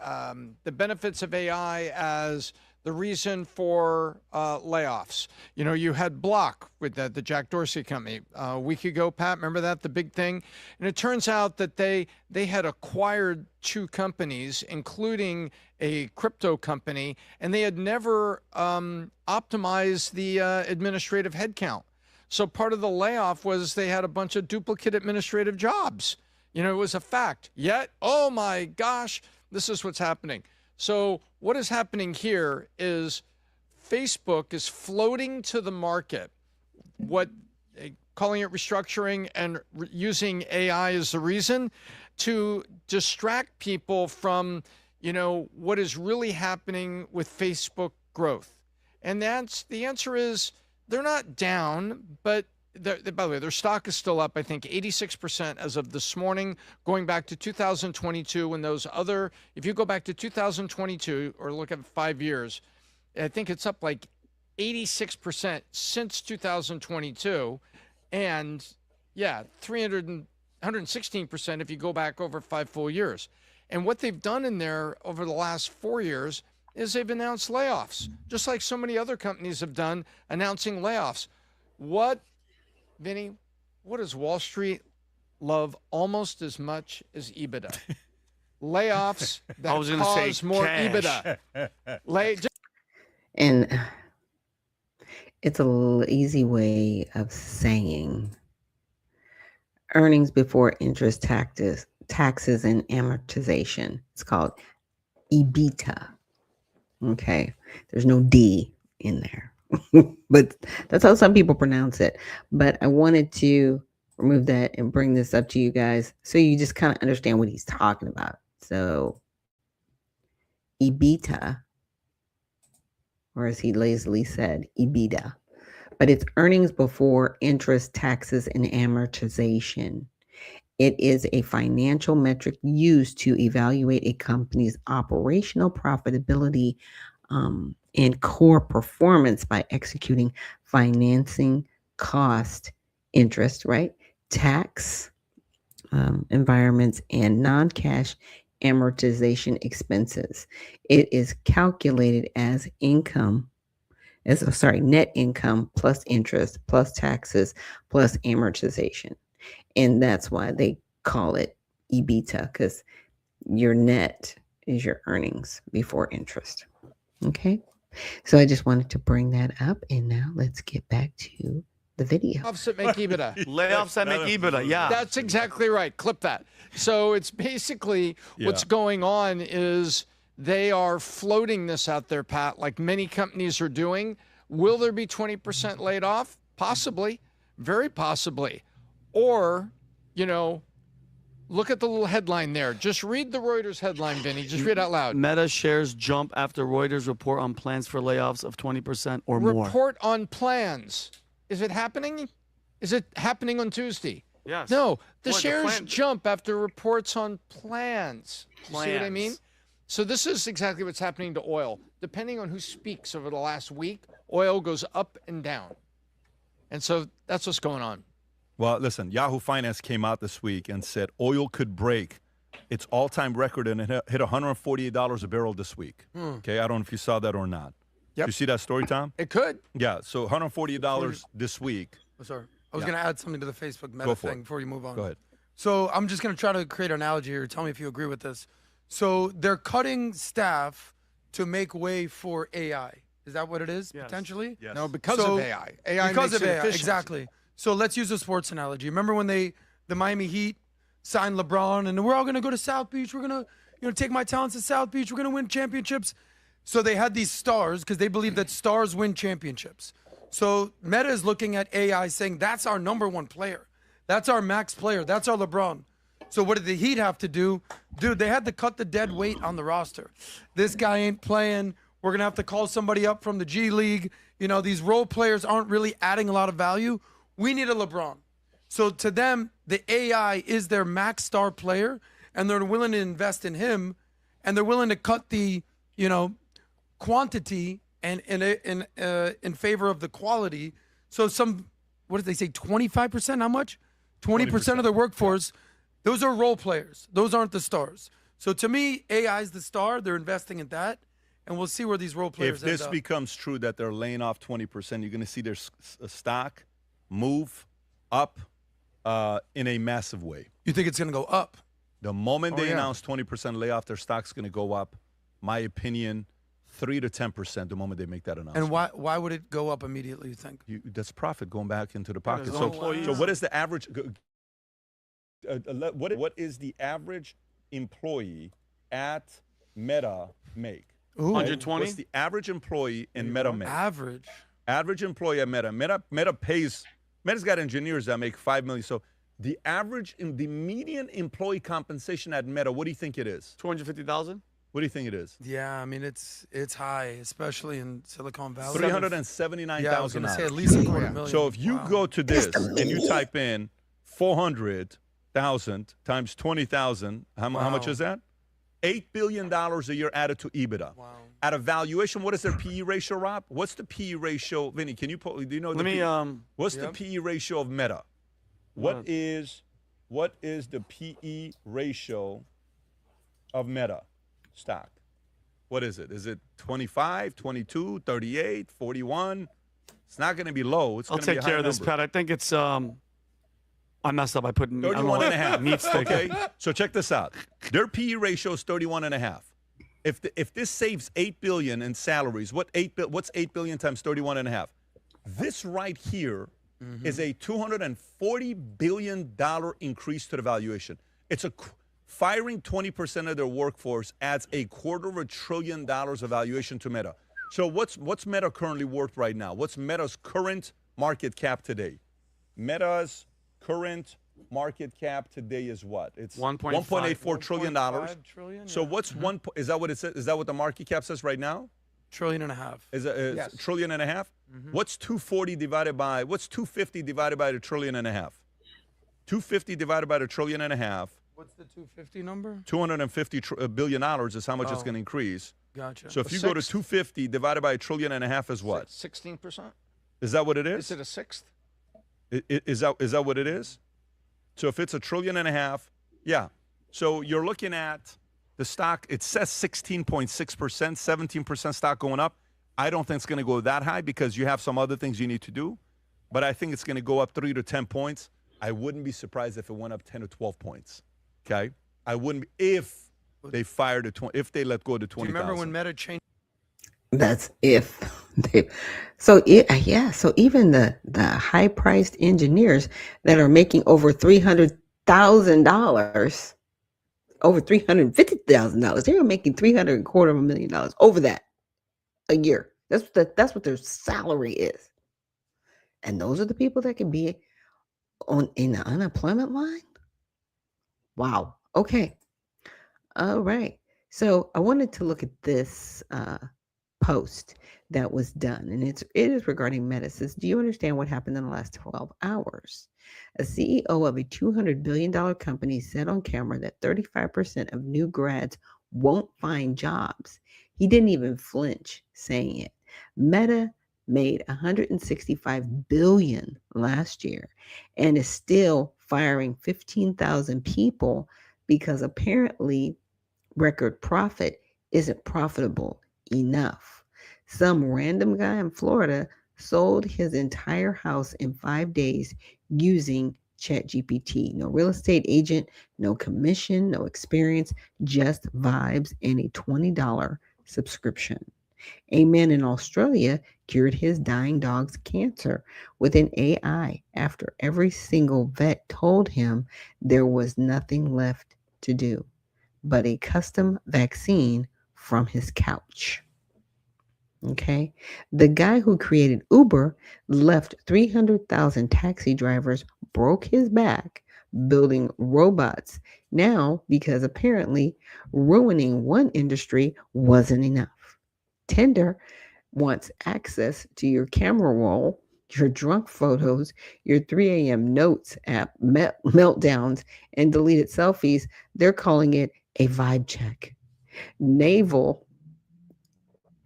benefits of AI as the reason for layoffs. You know, you had Block with the Jack Dorsey company a week ago, Pat. Remember that, the big thing? And it turns out that they had acquired 2 companies, including a crypto company, and they had never optimized the administrative headcount. So part of the layoff was they had a bunch of duplicate administrative jobs. You know, it was a fact. Yet, oh my gosh, this is what's happening. So what is happening here is Facebook is floating to the market calling it restructuring and using AI as the reason to distract people from, you know, what is really happening with Facebook growth. And the answer is they're not down, but by the way, their stock is still up, I think, 86% as of this morning, going back to 2022 when if you go back to 2022 or look at 5 years, I think it's up like 86% since 2022. And yeah, 116% if you go back over 5 full years. And what they've done in there over the last 4 years is they've announced layoffs, just like so many other companies have done, announcing layoffs. Vinny, what does Wall Street love almost as much as EBITDA? Layoffs that cause more EBITDA. And it's a easy way of saying earnings before interest, taxes, and amortization. It's called EBITDA. Okay. There's no D in there. But that's how some people pronounce it. But I wanted to remove that and bring this up to you guys so you just kind of understand what he's talking about. So EBITDA, or as he lazily said, EBITDA, but it's earnings before interest, taxes, and amortization. It is a financial metric used to evaluate a company's operational profitability and core performance by executing financing, cost, interest, right? Tax environments, and non-cash amortization expenses. It is calculated as net income plus interest plus taxes plus amortization. And that's why they call it EBITDA, because your net is your earnings before interest. Okay. So I just wanted to bring that up. And now let's get back to the video. Layoffs that make EBITDA. Layoffs that make EBITDA, yeah. That's exactly right. Clip that. So it's basically what's going on is they are floating this out there, Pat, like many companies are doing. Will there be 20% laid off? Possibly. Very possibly. Or, you know, look at the little headline there. Just read the Reuters headline, Vinny. Just read it out loud. Meta shares jump after Reuters report on plans for layoffs of 20% or more. Report on plans. Is it happening? Is it happening on Tuesday? Yes. No, the shares jump after reports on plans. You see what I mean? So this is exactly what's happening to oil. Depending on who speaks over the last week, oil goes up and down. And so that's what's going on. Well, listen, Yahoo Finance came out this week and said oil could break its all-time record and it hit $148 a barrel this week. Okay, I don't know if you saw that or not. Did you see that story, Tom? It could. Yeah, so $148 this week. Oh, sorry. I was going to add something to the Facebook Meta thing before you move on. Go ahead. So I'm just going to try to create an analogy here. Tell me if you agree with this. So they're cutting staff to make way for AI. Is that what it is, potentially? Yes. No, because of AI. AI because makes of it AI, efficient. exactly. So let's use a sports analogy. Remember when the Miami Heat signed LeBron and we're all going to go to South Beach. We're going to take my talents to South Beach. We're going to win championships. So they had these stars because they believe that stars win championships. So Meta is looking at AI saying that's our number one player. That's our max player. That's our LeBron. So what did the Heat have to do? Dude, they had to cut the dead weight on the roster. This guy ain't playing. We're going to have to call somebody up from the G League. You know, these role players aren't really adding a lot of value. We need a LeBron. So to them, the AI is their max star player, and they're willing to invest in him, and they're willing to cut the, quantity and in favor of the quality. So what did they say? 25%? How much? 20% of their workforce Those are role players. Those aren't the stars. So to me, AI is the star. They're investing in that, and we'll see where these role players If this end up. becomes true that they're laying off 20%, you're going to see their stock move up in a massive way. You think it's going to go up? The moment they announce 20% layoff, their stock's going to go up. My opinion, 3 to 10% the moment they make that announcement. And why would it go up immediately, you think? That's profit going back into the pocket. there's So, no employees. so what is the average? What is the average employee at Meta make? Ooh. 120? What's the average employee in Meta make? Average. Average employee at Meta. Meta's got engineers that make $5 million. So the median employee compensation at Meta, what do you think it is? 250,000. What do you think it is? Yeah, I mean it's high, especially in Silicon Valley. $379,000. Yeah, I was going to say at least a quarter million. So if you go to this and you type in 400,000 times 20,000, how much is that? $8 billion a year added to EBITDA. Wow. At a valuation, what is their PE ratio, Rob? What's the PE ratio? Vinny, can you do you know what's the PE ratio of Meta? What is the PE ratio of Meta stock? What is it? Is it 25, 22, 38, 41? It's not going to be low. It's I'll going to be a take care high of this, number. Pat. I think it's I messed up. I put 31 and a half. Meat stick. Okay, so check this out. Their PE ratio is 31 and a half. If this saves $8 billion in salaries, what's $8 billion times 31 and a half? This right here is a $240 billion increase to the valuation. It's firing 20% of their workforce adds $250 billion of valuation to Meta. So what's Meta currently worth right now? What's Meta's current market cap today? Meta's current market cap today is what? It's $1.84 trillion. Trillion, So yeah. what's is that what it says? Is that what the market cap says right now? Trillion and a half. Is it Yes. trillion and a half? What's 250 divided by the trillion and a half? 250 divided by the trillion and a half. What's the 250 number? $250 billion is how much it's going to increase. Gotcha. So if you go to 250 divided by a trillion and a half is what? 16%. Is that what it is? Is it a sixth? Is that what it is? So if it's $1.5 trillion, yeah. So you're looking at the stock. It says 16.6%, 17% stock going up. I don't think it's going to go that high because you have some other things you need to do. But I think it's going to go up 3 to 10 points. I wouldn't be surprised if it went up 10 to 12 points. Okay, I wouldn't be, if they fired if they let go to 20,000. Do you remember when Meta changed? That's if they. So so even the high priced engineers that are making over $300,000, over $350,000, they are making $325,000 over that a year. That's what their salary is, and those are the people that can be in the unemployment line. Wow. Okay. All right. So I wanted to look at this post that was done, and it is regarding Meta. It says, do you understand what happened in the last 12 hours? A CEO of a $200 billion company said on camera that 35% of new grads won't find jobs. He didn't even flinch saying it. Meta made $165 billion last year and is still firing 15,000 people because apparently record profit isn't profitable enough. Some random guy in Florida sold his entire house in 5 days using ChatGPT. No real estate agent, no commission, no experience, just vibes and a $20 subscription. A man in Australia cured his dying dog's cancer with an AI after every single vet told him there was nothing left to do but a custom vaccine from his couch. Okay. The guy who created Uber left 300,000 taxi drivers, broke his back building robots now because apparently ruining one industry wasn't enough. Tinder wants access to your camera roll, your drunk photos, your 3 a.m. notes app meltdowns, and deleted selfies. They're calling it a vibe check. Naval,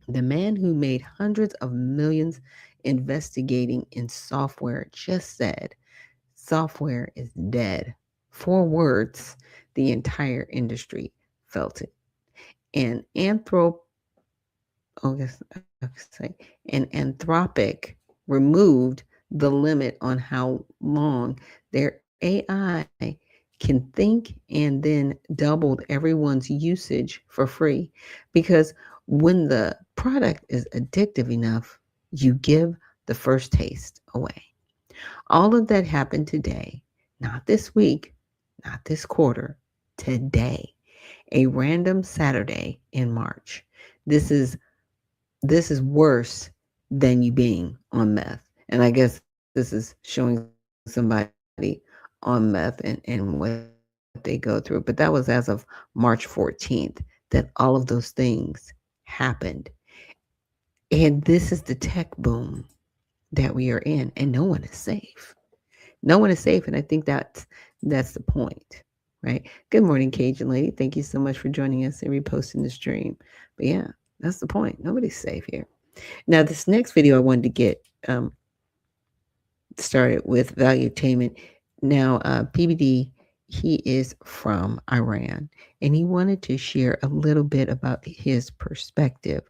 the man who made hundreds of millions investigating in software, just said software is dead 4 words, the entire industry felt it. And Anthropic removed the limit on how long their AI can think, and then doubled everyone's usage for free. Because when the product is addictive enough, you give the first taste away. All of that happened today, not this week, not this quarter, today, a random Saturday in March. This is worse than you being on meth. And I guess this is showing somebody on meth and what they go through. But that was as of March 14th that all of those things happened. And this is the tech boom that we are in, and no one is safe. No one is safe. And I think that's the point, right? Good morning, Cajun Lady. Thank you so much for joining us and reposting the stream. But yeah, that's the point. Nobody's safe here. Now, this next video I wanted to get started with valuetainment. Now, PBD, he is from Iran, and he wanted to share a little bit about his perspective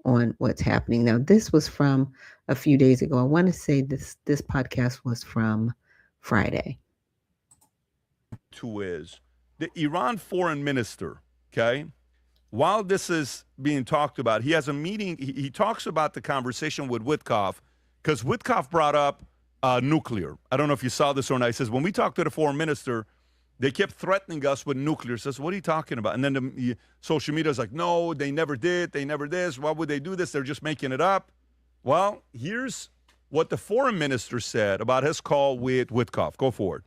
on what's happening. Now, this was from a few days ago. I want to say this podcast was from Friday. Two is the Iran foreign minister, okay? While this is being talked about, he has a meeting. He talks about the conversation with Witkoff, because Witkoff brought up nuclear. I don't know if you saw this or not. He says, when we talked to the foreign minister, they kept threatening us with nuclear. Says, what are you talking about? And then the social media is like, no, they never did. They never this. Why would they do this? They're just making it up. Well, here's what the foreign minister said about his call with Witkoff. Go forward.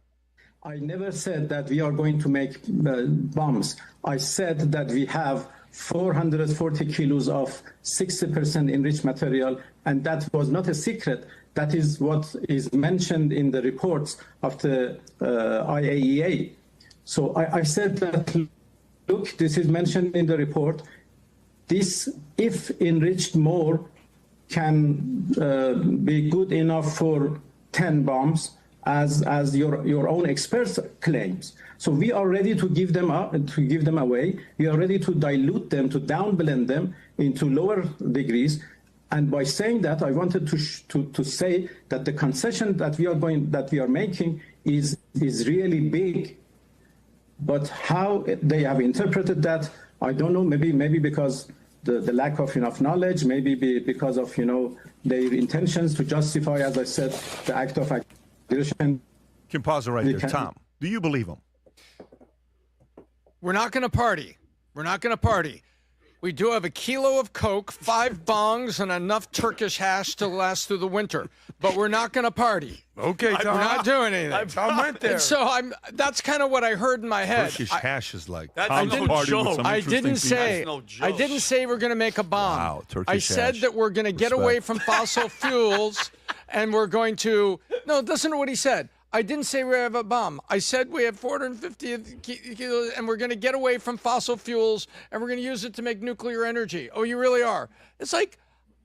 I never said that we are going to make bombs. I said that we have 440 kilos of 60% enriched material, and that was not a secret. That is what is mentioned in the reports of the IAEA. So I said that, look, this is mentioned in the report. This, if enriched more, can be good enough for 10 bombs, as your own experts claims. So we are ready to give them away. We are ready to dilute them, to downblend them into lower degrees. And by saying that, I wanted to say that the concession that we are making is really big. But how they have interpreted that, I don't know. Maybe because the lack of enough knowledge, maybe because of their intentions to justify, as I said, the act of aggression. Can pause it right there, Tom. Do you believe him? We're not going to party. We're not going to party. We do have a kilo of Coke, 5 bongs, and enough Turkish hash to last through the winter. But we're not going to party. Okay, Tom. We're not doing anything. Tom went there. And so that's kind of what I heard in my head. Turkish hash is like I didn't say we're going to make a bomb. Wow, Turkish I said hash. that we're going to get away from fossil fuels, and we're going to. No, listen to what he said. I didn't say we have a bomb. I said we have 450 kilos, and we're going to get away from fossil fuels, and we're going to use it to make nuclear energy. Oh, you really are? It's like,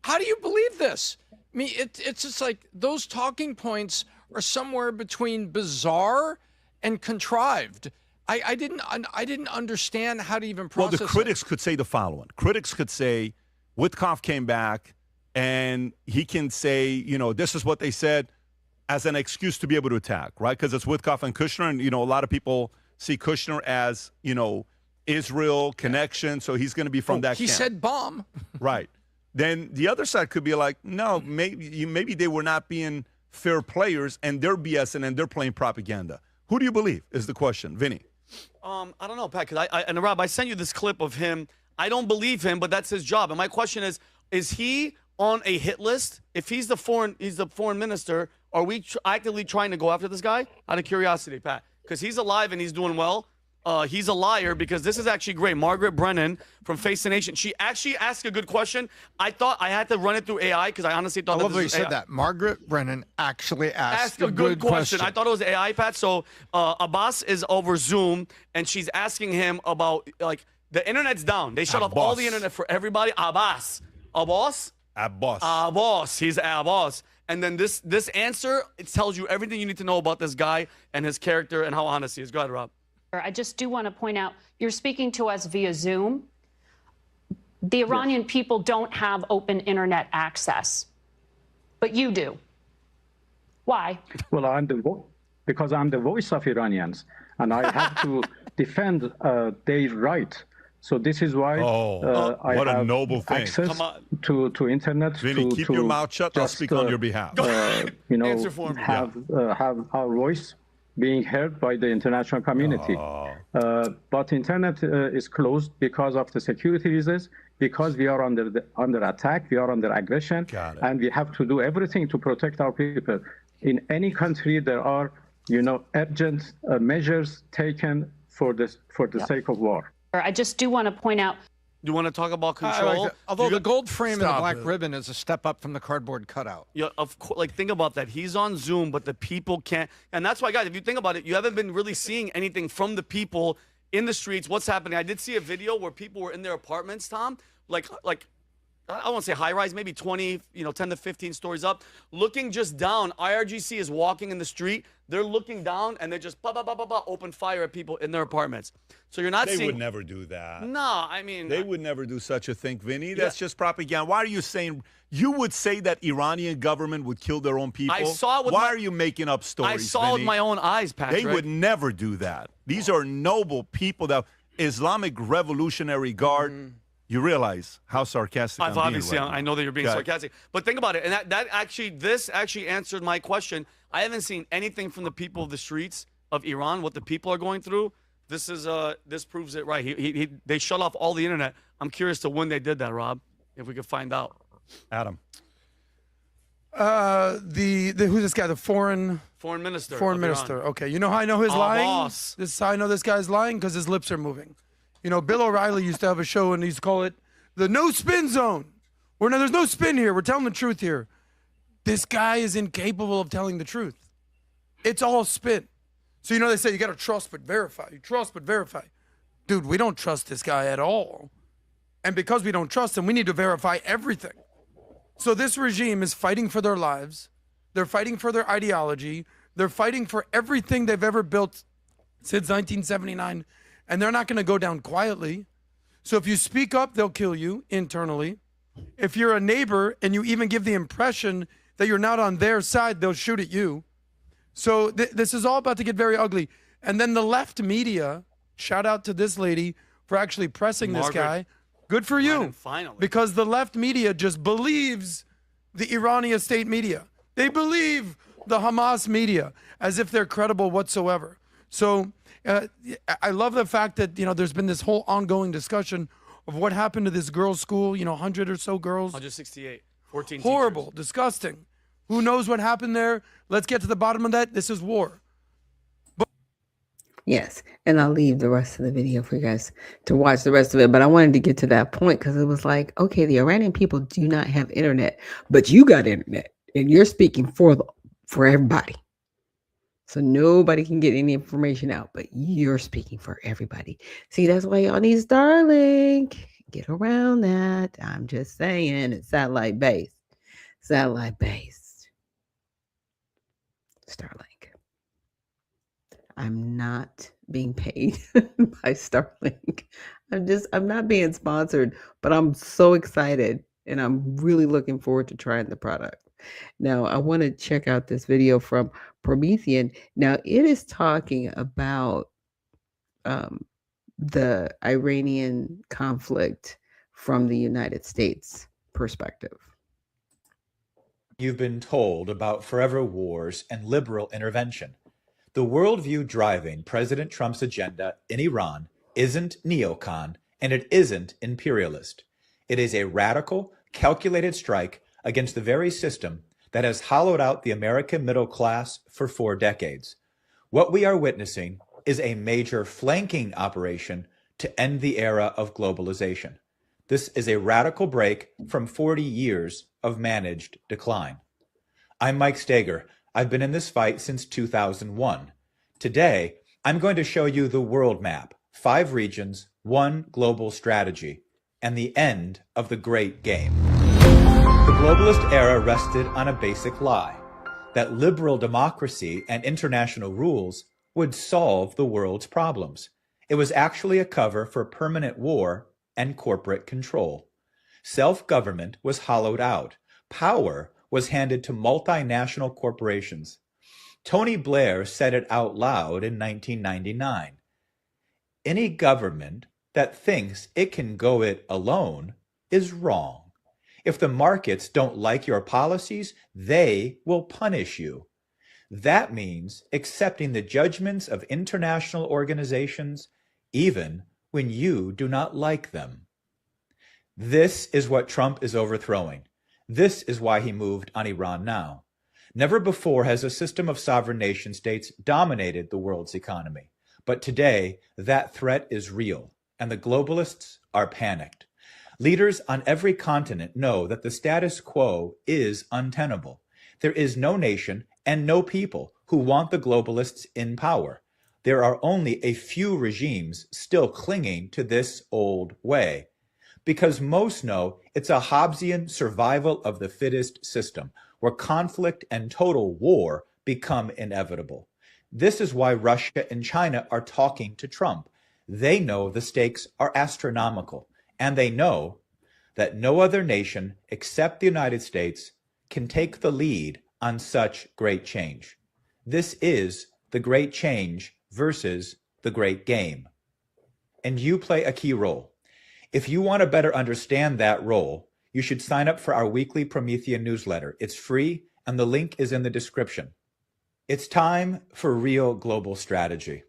how do you believe this? I mean, it's just like those talking points are somewhere between bizarre and contrived. I didn't understand how to even process. Well, the critics could say the following. Critics could say, Witkoff came back, and he can say, this is what they said, as an excuse to be able to attack, right? Because it's Witkoff and Kushner, and, a lot of people see Kushner as, Israel connection, so he's going to be from that camp. He said bomb. Right. Then the other side could be like, no, maybe they were not being fair players, and they're BSing, and they're playing propaganda. Who do you believe is the question? Vinny. I don't know, Pat, because and Rob, I sent you this clip of him. I don't believe him, but that's his job. And my question is he on a hit list? If he's the foreign minister, are we actively trying to go after this guy? Out of curiosity, Pat, because he's alive and he's doing well. He's a liar, because this is actually great. Margaret Brennan from Face the Nation. She actually asked a good question. I thought I had to run it through AI because I honestly thought I love that that you this said was AI. that. Margaret Brennan actually asked a good question. I thought it was AI, Pat. So Abbas is over Zoom, and she's asking him about, like, the internet's down. They shut off all the internet for everybody. Abbas. He's Abbas. And then this answer, it tells you everything you need to know about this guy and his character and how honest he is. Go ahead, Rob. I just do want to point out, you're speaking to us via Zoom. The Iranian people don't have open internet access, but you do. Why? Well, because I'm the voice of Iranians, and I have to defend their right. So this is why I what have a noble thing. access to internet. Vinny, keep your mouth shut. I'll speak on your behalf. You know, Answer for me. have our voice being heard by the international community. But internet is closed because of the security reasons, because we are under attack, we are under aggression, and we have to do everything to protect our people. In any country, there are, you know, urgent measures taken for the sake of war. I just do want to point out. You want to talk about control? Although the gold frame and the black ribbon is a step up from the cardboard cutout. Yeah, of course. Like, think about that. He's on Zoom, but the people can't. And that's why, guys, if you think about it, you haven't been really seeing anything from the people in the streets. What's happening? I did see a video where people were in their apartments, Tom, like I won't say high rise, maybe 20, 10 to 15 stories up, looking just down. IRGC is walking in the street. They're looking down and they just open fire at people in their apartments. So you're not seeing. They would never do that. No, I mean. They would never do such a thing, Vinny. That's just propaganda. Why are you saying, you would say that Iranian government would kill their own people? I saw it with Why are you making up stories, I saw it with my own eyes, Patrick. They would never do that. These are noble people. That Islamic Revolutionary Guard. You realize how sarcastic I'm being obviously, right now. I know that you're being sarcastic. But think about it. And this actually answered my question. I haven't seen anything from the people of the streets of Iran, what the people are going through. This proves it right. They shut off all the internet. I'm curious to when they did that, Rob, if we could find out. Adam. Who's this guy? The foreign minister. Foreign minister. Okay. You know how I know he's lying? Boss. This is how I know this guy's lying, because his lips are moving. You know, Bill O'Reilly used to have a show and he used to call it the no spin zone. There's no spin here. We're telling the truth here. This guy is incapable of telling the truth. It's all spin. So, they say you got to trust but verify. You trust but verify. Dude, we don't trust this guy at all. And because we don't trust him, we need to verify everything. So this regime is fighting for their lives. They're fighting for their ideology. They're fighting for everything they've ever built since 1979. And they're not going to go down quietly. So if you speak up, they'll kill you internally. If you're a neighbor and you even give the impression that you're not on their side, they'll shoot at you. So this is all about to get very ugly. And then the left media, shout out to this lady for actually pressing this guy. Good for you. Finally. Because the left media just believes the Iranian state media. They believe the Hamas media as if they're credible whatsoever. So I love the fact that, there's been this whole ongoing discussion of what happened to this girls' school, 100 or so girls. 168, 14 Horrible, teachers. disgusting. Who knows what happened there? Let's get to the bottom of that. This is war. Yes, and I'll leave the rest of the video for you guys to watch the rest of it. But I wanted to get to that point because it was like, okay, the Iranian people do not have internet, but you got internet, and you're speaking for everybody. So nobody can get any information out, but you're speaking for everybody. See, that's why y'all need Starlink. Get around that. I'm just saying, it's satellite based. Satellite based. Starlink. I'm not being paid by Starlink. I'm not being sponsored, but I'm so excited and I'm really looking forward to trying the product. Now, I want to check out this video from Promethean. Now, it is talking about the Iranian conflict from the United States perspective. You've been told about forever wars and liberal intervention. The worldview driving President Trump's agenda in Iran isn't neocon, and it isn't imperialist. It is a radical, calculated strike against the very system that has hollowed out the American middle class for 4 decades. What we are witnessing is a major flanking operation to end the era of globalization. This is a radical break from 40 years of managed decline. I'm Mike Steger. I've been in this fight since 2001. Today, I'm going to show you the world map, 5 regions, 1 global strategy, and the end of the great game. The globalist era rested on a basic lie, that liberal democracy and international rules would solve the world's problems. It was actually a cover for permanent war and corporate control. Self-government was hollowed out. Power was handed to multinational corporations. Tony Blair said it out loud in 1999. Any government that thinks it can go it alone is wrong. If the markets don't like your policies, they will punish you. That means accepting the judgments of international organizations, even when you do not like them. This is what Trump is overthrowing. This is why he moved on Iran now. Never before has a system of sovereign nation states dominated the world's economy. But today, that threat is real, and the globalists are panicked. Leaders on every continent know that the status quo is untenable. There is no nation and no people who want the globalists in power. There are only a few regimes still clinging to this old way, because most know it's a Hobbesian survival of the fittest system, where conflict and total war become inevitable. This is why Russia and China are talking to Trump. They know the stakes are astronomical, and they know that no other nation except the United States can take the lead on such great change. This is the great change versus the great game. And you play a key role. If you want to better understand that role, you should sign up for our weekly Promethean newsletter. It's free, and the link is in the description. It's time for real global strategy.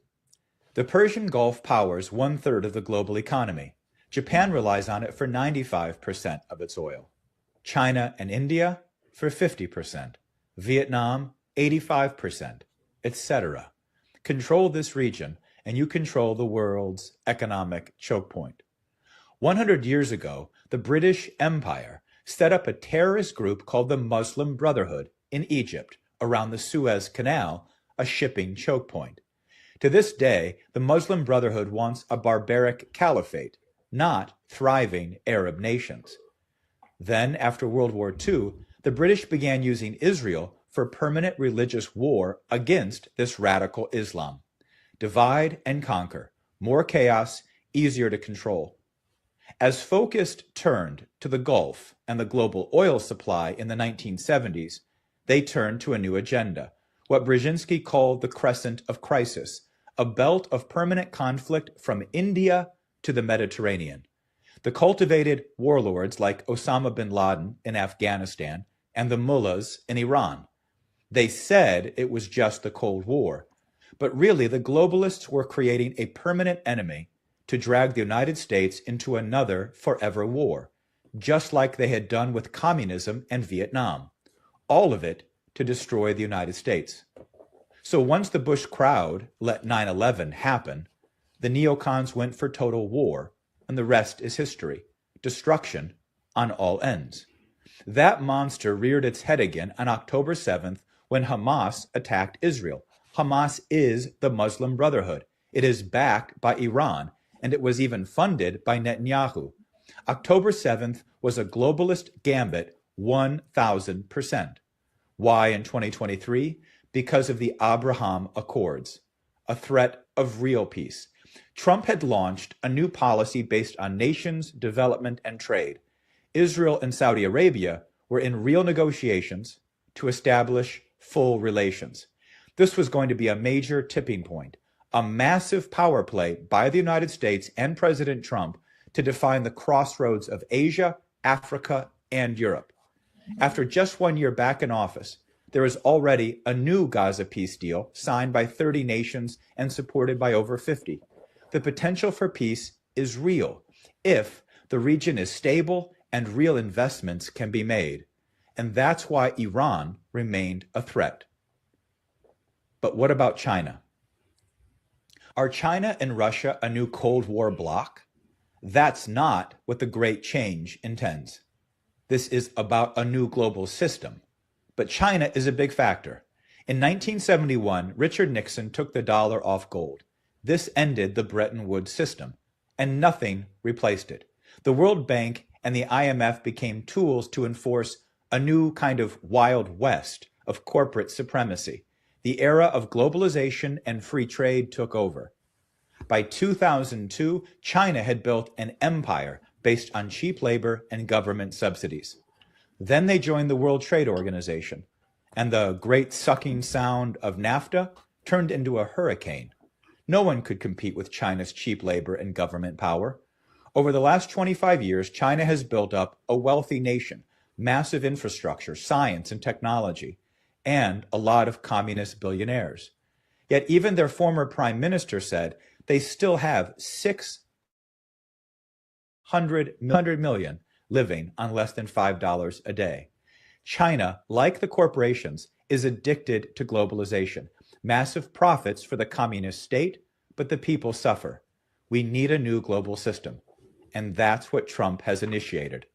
The Persian Gulf powers 1/3 of the global economy. Japan relies on it for 95% of its oil. China and India for 50%. Vietnam, 85%, etc. Control this region, and you control the world's economic choke point. 100 years ago, the British Empire set up a terrorist group called the Muslim Brotherhood in Egypt around the Suez Canal, a shipping choke point. To this day, the Muslim Brotherhood wants a barbaric caliphate, not thriving Arab nations. Then, after World War II, the British began using Israel for permanent religious war against this radical Islam. Divide and conquer. More chaos, easier to control. As focus turned to the Gulf and the global oil supply in the 1970s, they turned to a new agenda, what Brzezinski called the crescent of crisis, a belt of permanent conflict from India to the Mediterranean. The cultivated warlords like Osama bin Laden in Afghanistan and the mullahs in Iran. They said it was just the Cold War, but really the globalists were creating a permanent enemy to drag the United States into another forever war, just like they had done with communism and Vietnam. All of it to destroy the United States. So once the Bush crowd let 9/11 happen, the neocons went for total war, and the rest is history. Destruction on all ends. That monster reared its head again on October 7th when Hamas attacked Israel. Hamas is the Muslim Brotherhood. It is backed by Iran, and it was even funded by Netanyahu. October 7th was a globalist gambit 1,000%. Why in 2023? Because of the Abraham Accords, a threat of real peace. Trump had launched a new policy based on nations, development, and trade. Israel and Saudi Arabia were in real negotiations to establish full relations. This was going to be a major tipping point, a massive power play by the United States and President Trump to define the crossroads of Asia, Africa, and Europe. After just 1 year back in office, there is already a new Gaza peace deal signed by 30 nations and supported by over 50. The potential for peace is real if the region is stable and real investments can be made. And that's why Iran remained a threat. But what about China? Are China and Russia a new Cold War bloc? That's not what the Great Change intends. This is about a new global system. But China is a big factor. In 1971, Richard Nixon took the dollar off gold. This ended the Bretton Woods system, and nothing replaced it. The World Bank and the IMF became tools to enforce a new kind of Wild West of corporate supremacy. The era of globalization and free trade took over. By 2002, China had built an empire based on cheap labor and government subsidies. Then they joined the World Trade Organization, and the great sucking sound of NAFTA turned into a hurricane. No one could compete with China's cheap labor and government power. Over the last 25 years, China has built up a wealthy nation, massive infrastructure, science and technology, and a lot of communist billionaires. Yet even their former prime minister said they still have 600 million living on less than $5 a day. China, like the corporations, is addicted to globalization. Massive profits for the communist state, but the people suffer. We need a new global system. And that's what Trump has initiated.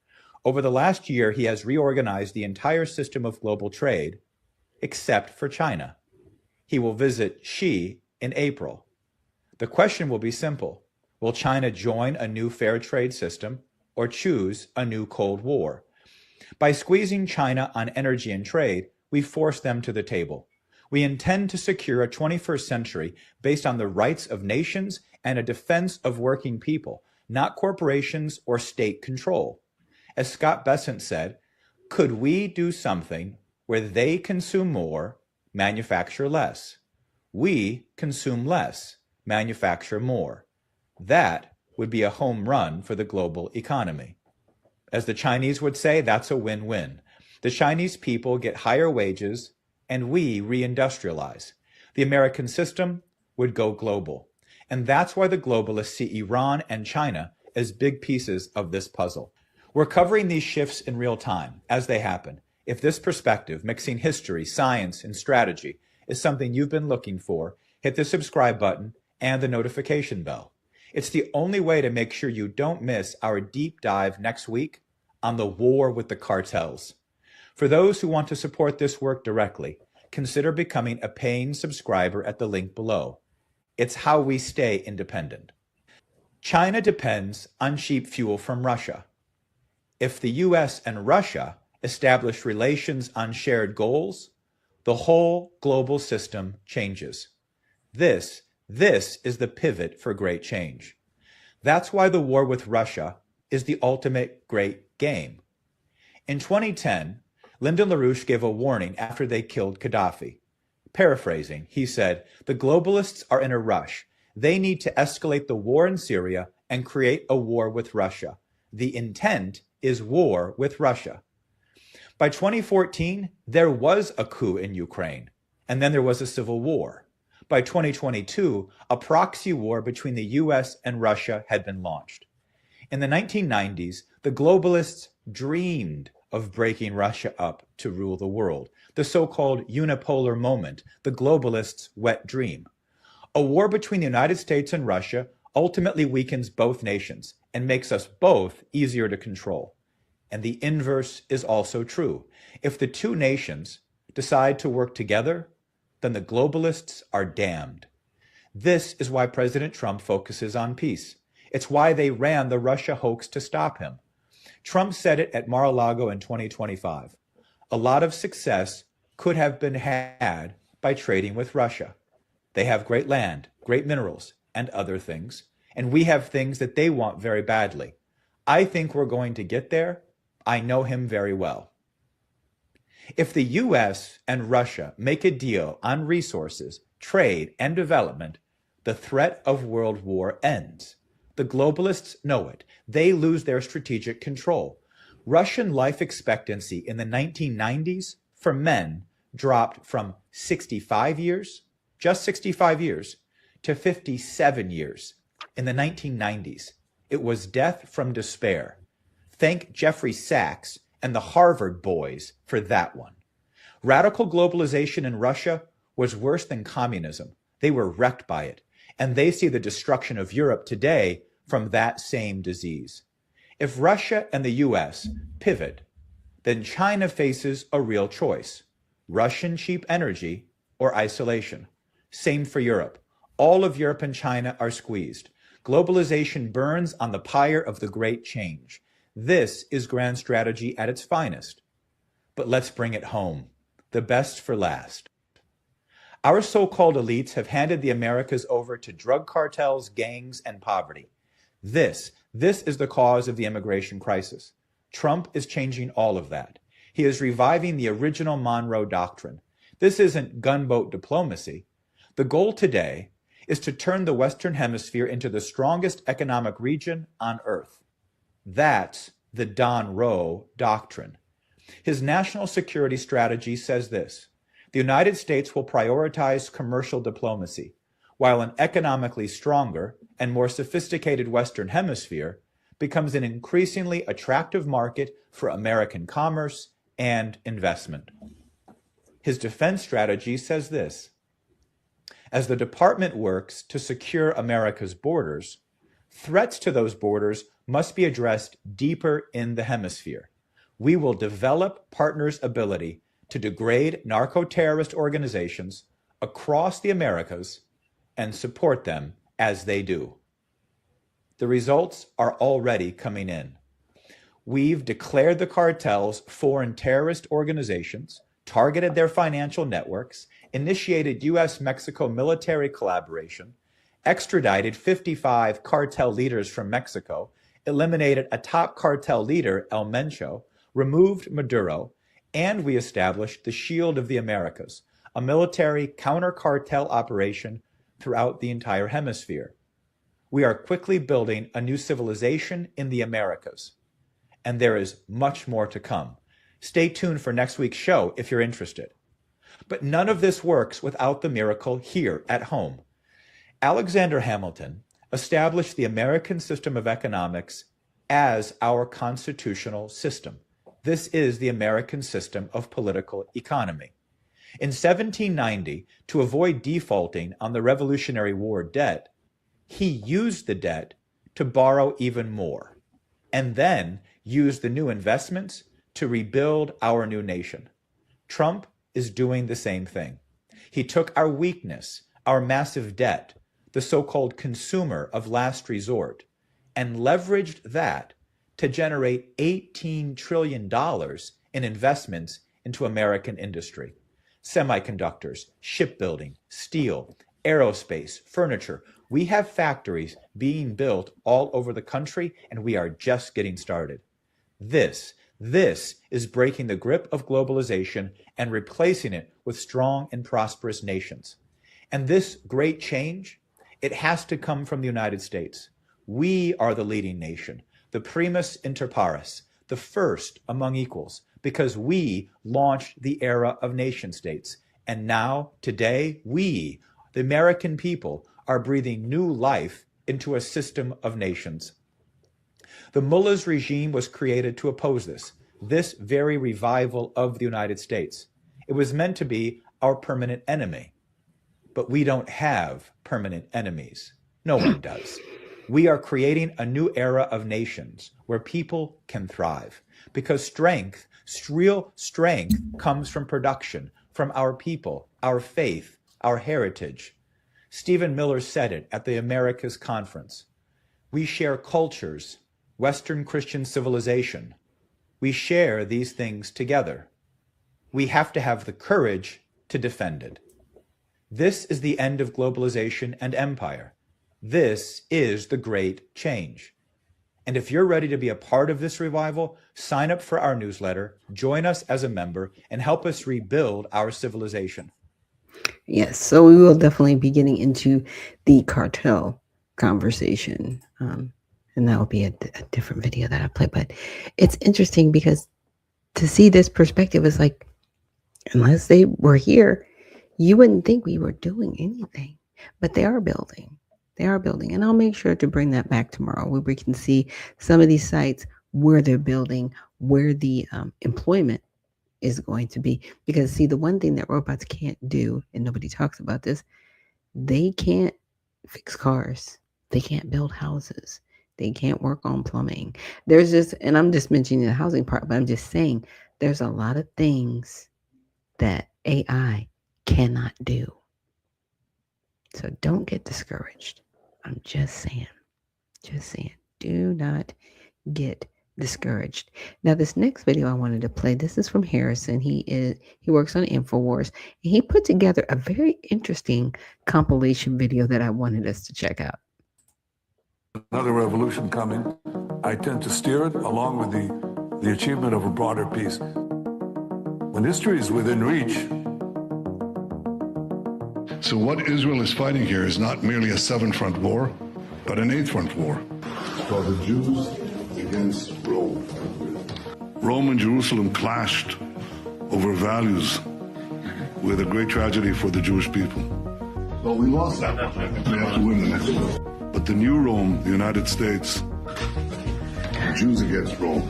Over the last year, he has reorganized the entire system of global trade, except for China. He will visit Xi in April. The question will be simple. Will China join a new fair trade system or choose a new Cold War? By squeezing China on energy and trade, we force them to the table. We intend to secure a 21st century based on the rights of nations and a defense of working people, not corporations or state control. As Scott Bessent said, could we do something where they consume more, manufacture less? We consume less, manufacture more. That would be a home run for the global economy. As the Chinese would say, that's a win-win. The Chinese people get higher wages, and we reindustrialize. The American system would go global. And that's why the globalists see Iran and China as big pieces of this puzzle. We're covering these shifts in real time as they happen. If this perspective, mixing history, science, and strategy, is something you've been looking for, hit the subscribe button and the notification bell. It's the only way to make sure you don't miss our deep dive next week on the war with the cartels. For those who want to support this work directly, consider becoming a paying subscriber at the link below. It's how we stay independent. China depends on cheap fuel from Russia. If the US and Russia establish relations on shared goals, the whole global system changes. This is the pivot for great change. That's why the war with Russia is the ultimate great game. In 2010, Lyndon LaRouche gave a warning after they killed Gaddafi. Paraphrasing, he said, the globalists are in a rush. They need to escalate the war in Syria and create a war with Russia. The intent is war with Russia. By 2014, there was a coup in Ukraine, and then there was a civil war. By 2022, a proxy war between the US and Russia had been launched. In the 1990s, the globalists dreamed of breaking Russia up to rule the world, the so-called unipolar moment, the globalists' wet dream. A war between the United States and Russia ultimately weakens both nations and makes us both easier to control. And the inverse is also true. If the two nations decide to work together, then the globalists are damned. This is why President Trump focuses on peace. It's why they ran the Russia hoax to stop him. Trump said it at Mar-a-Lago in 2025. A lot of success could have been had by trading with Russia. They have great land, great minerals, and other things, and we have things that they want very badly. I think we're going to get there. I know him very well. If the US and Russia make a deal on resources, trade, and development, the threat of world war ends. The globalists know it. They lose their strategic control. Russian life expectancy in the 1990s for men dropped from 65 years, just 65 years, to 57 years in the 1990s. It was death from despair. Thank Jeffrey Sachs and the Harvard boys for that one. Radical globalization in Russia was worse than communism. They were wrecked by it, and they see the destruction of Europe today from that same disease. If Russia and the US pivot, then China faces a real choice: Russian cheap energy or isolation. Same for Europe. All of Europe and China are squeezed. Globalization burns on the pyre of the great change. This is grand strategy at its finest. but let's bring it home. The best for last. Our so-called elites have handed the Americas over to drug cartels, gangs, and poverty. This is the cause of the immigration crisis. Trump is changing all of that. He is reviving the original Monroe Doctrine. This isn't gunboat diplomacy. The goal today is to turn the Western Hemisphere into the strongest economic region on Earth. That's the Monroe Doctrine. His national security strategy says this: the United States will prioritize commercial diplomacy, while an economically stronger and more sophisticated Western Hemisphere becomes an increasingly attractive market for American commerce and investment. His defense strategy says this: as the department works to secure America's borders, threats to those borders must be addressed deeper in the hemisphere. We will develop partners' ability to degrade narco-terrorist organizations across the Americas and support them as they do. The results are already coming in. We've declared the cartels foreign terrorist organizations, targeted their financial networks, initiated U.S.-Mexico military collaboration, extradited 55 cartel leaders from Mexico, eliminated a top cartel leader, El Mencho, removed Maduro, and we established the Shield of the Americas, a military counter-cartel operation throughout the entire hemisphere. We are quickly building a new civilization in the Americas, and there is much more to come. Stay tuned for next week's show if you're interested. But none of this works without the miracle here at home. Alexander Hamilton established the American system of economics as our constitutional system. This is the American system of political economy. In 1790, to avoid defaulting on the Revolutionary War debt, he used the debt to borrow even more, and then used the new investments to rebuild our new nation. Trump is doing the same thing. He took our weakness, our massive debt, the so-called consumer of last resort, and leveraged that to generate $18 trillion in investments into American industry. Semiconductors, shipbuilding, steel, aerospace, furniture. We have factories being built all over the country, and we are just getting started. This is breaking the grip of globalization and replacing it with strong and prosperous nations. And this great change, it has to come from the United States. We are the leading nation, the primus inter pares, the first among equals, because we launched the era of nation states. And now, today, we, the American people, are breathing new life into a system of nations. The mullahs regime was created to oppose this very revival of the United States. It was meant to be our permanent enemy. But we don't have permanent enemies. No one does. We are creating a new era of nations where people can thrive, because strength, real strength, comes from production, from our people, our faith, our heritage. Stephen Miller said it at the Americas Conference. We share cultures, Western Christian civilization. We share these things together. We have to have the courage to defend it. This is the end of globalization and empire. This is the great change. And if you're ready to be a part of this revival, sign up for our newsletter, join us as a member, and help us rebuild our civilization. Yes, so we will definitely be getting into the cartel conversation. And that will be a different video that I play. But it's interesting because to see this perspective is like, unless they were here, you wouldn't think we were doing anything. But they are building. They are building. And I'll make sure to bring that back tomorrow where we can see some of these sites where they're building, where the employment is going to be. Because, see, the one thing that robots can't do, and nobody talks about this, they can't fix cars. They can't build houses. They can't work on plumbing. There's just, and I'm just mentioning the housing part, but I'm just saying there's a lot of things that AI cannot do. So don't get discouraged. I'm just saying, do not get discouraged. Now, this next video I wanted to play, this is from Harrison. He works on InfoWars, and he put together a very interesting compilation video that I wanted us to check out. Another revolution coming. I tend to steer it along with the achievement of a broader peace. When history is within reach. So what Israel is fighting here is not merely a seven-front war, but an eight-front war. It's called the Jews against Rome. Rome and Jerusalem clashed over values with a great tragedy for the Jewish people. Well, we lost that. We have to win the next one. But the new Rome, the United States, Jews against Rome.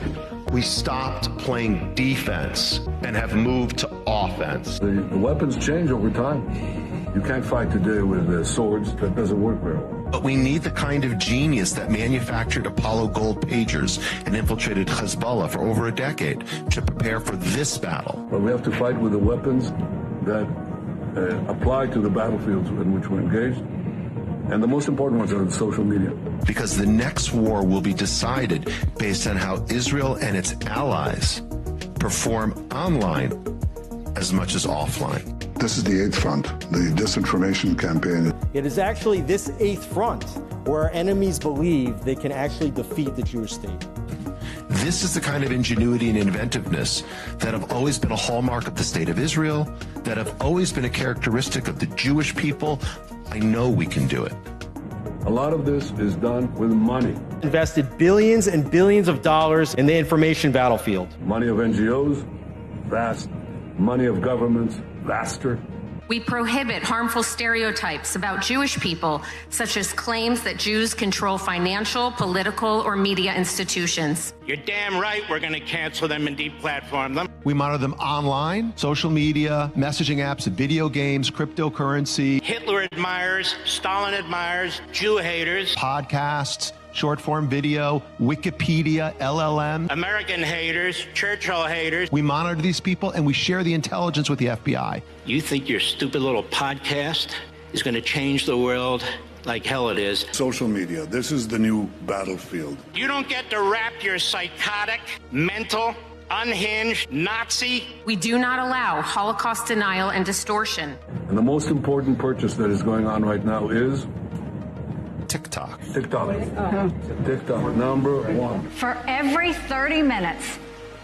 We stopped playing defense and have moved to offense. The weapons change over time. You can't fight today with swords. That doesn't work very well. But we need the kind of genius that manufactured Apollo gold pagers and infiltrated Hezbollah for over a decade to prepare for this battle. But we have to fight with the weapons that apply to the battlefields in which we're engaged. And the most important ones are the social media. Because the next war will be decided based on how Israel and its allies perform online as much as offline. This is the eighth front, the disinformation campaign. It is actually this eighth front where our enemies believe they can actually defeat the Jewish state. This is the kind of ingenuity and inventiveness that have always been a hallmark of the state of Israel, that have always been a characteristic of the Jewish people. I know we can do it. A lot of this is done with money. Invested billions and billions of dollars in the information battlefield. Money of NGOs, vast. Money of governments, vaster. We prohibit harmful stereotypes about Jewish people, such as claims that Jews control financial, political, or media institutions. You're damn right we're going to cancel them and deplatform them. We monitor them online, social media, messaging apps, video games, cryptocurrency. Hitler admirers, Stalin admirers, Jew haters. Podcasts, short form video, Wikipedia, LLM. American haters, Churchill haters. We monitor these people and we share the intelligence with the FBI. You think your stupid little podcast is going to change the world like hell it is? Social media, this is the new battlefield. You don't get to wrap your psychotic, mental, unhinged Nazi. We do not allow Holocaust denial and distortion. And the most important purchase that is going on right now is TikTok. TikTok, number one. For every 30 minutes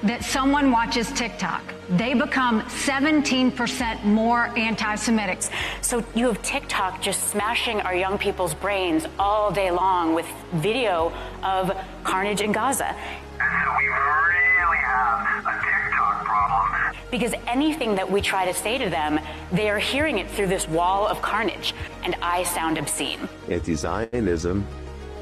that someone watches TikTok, they become 17% more anti-Semitic. So you have TikTok just smashing our young people's brains all day long with video of carnage in Gaza. We really have a TikTok problem. Because anything that we try to say to them, they are hearing it through this wall of carnage, and I sound obscene. Anti-Zionism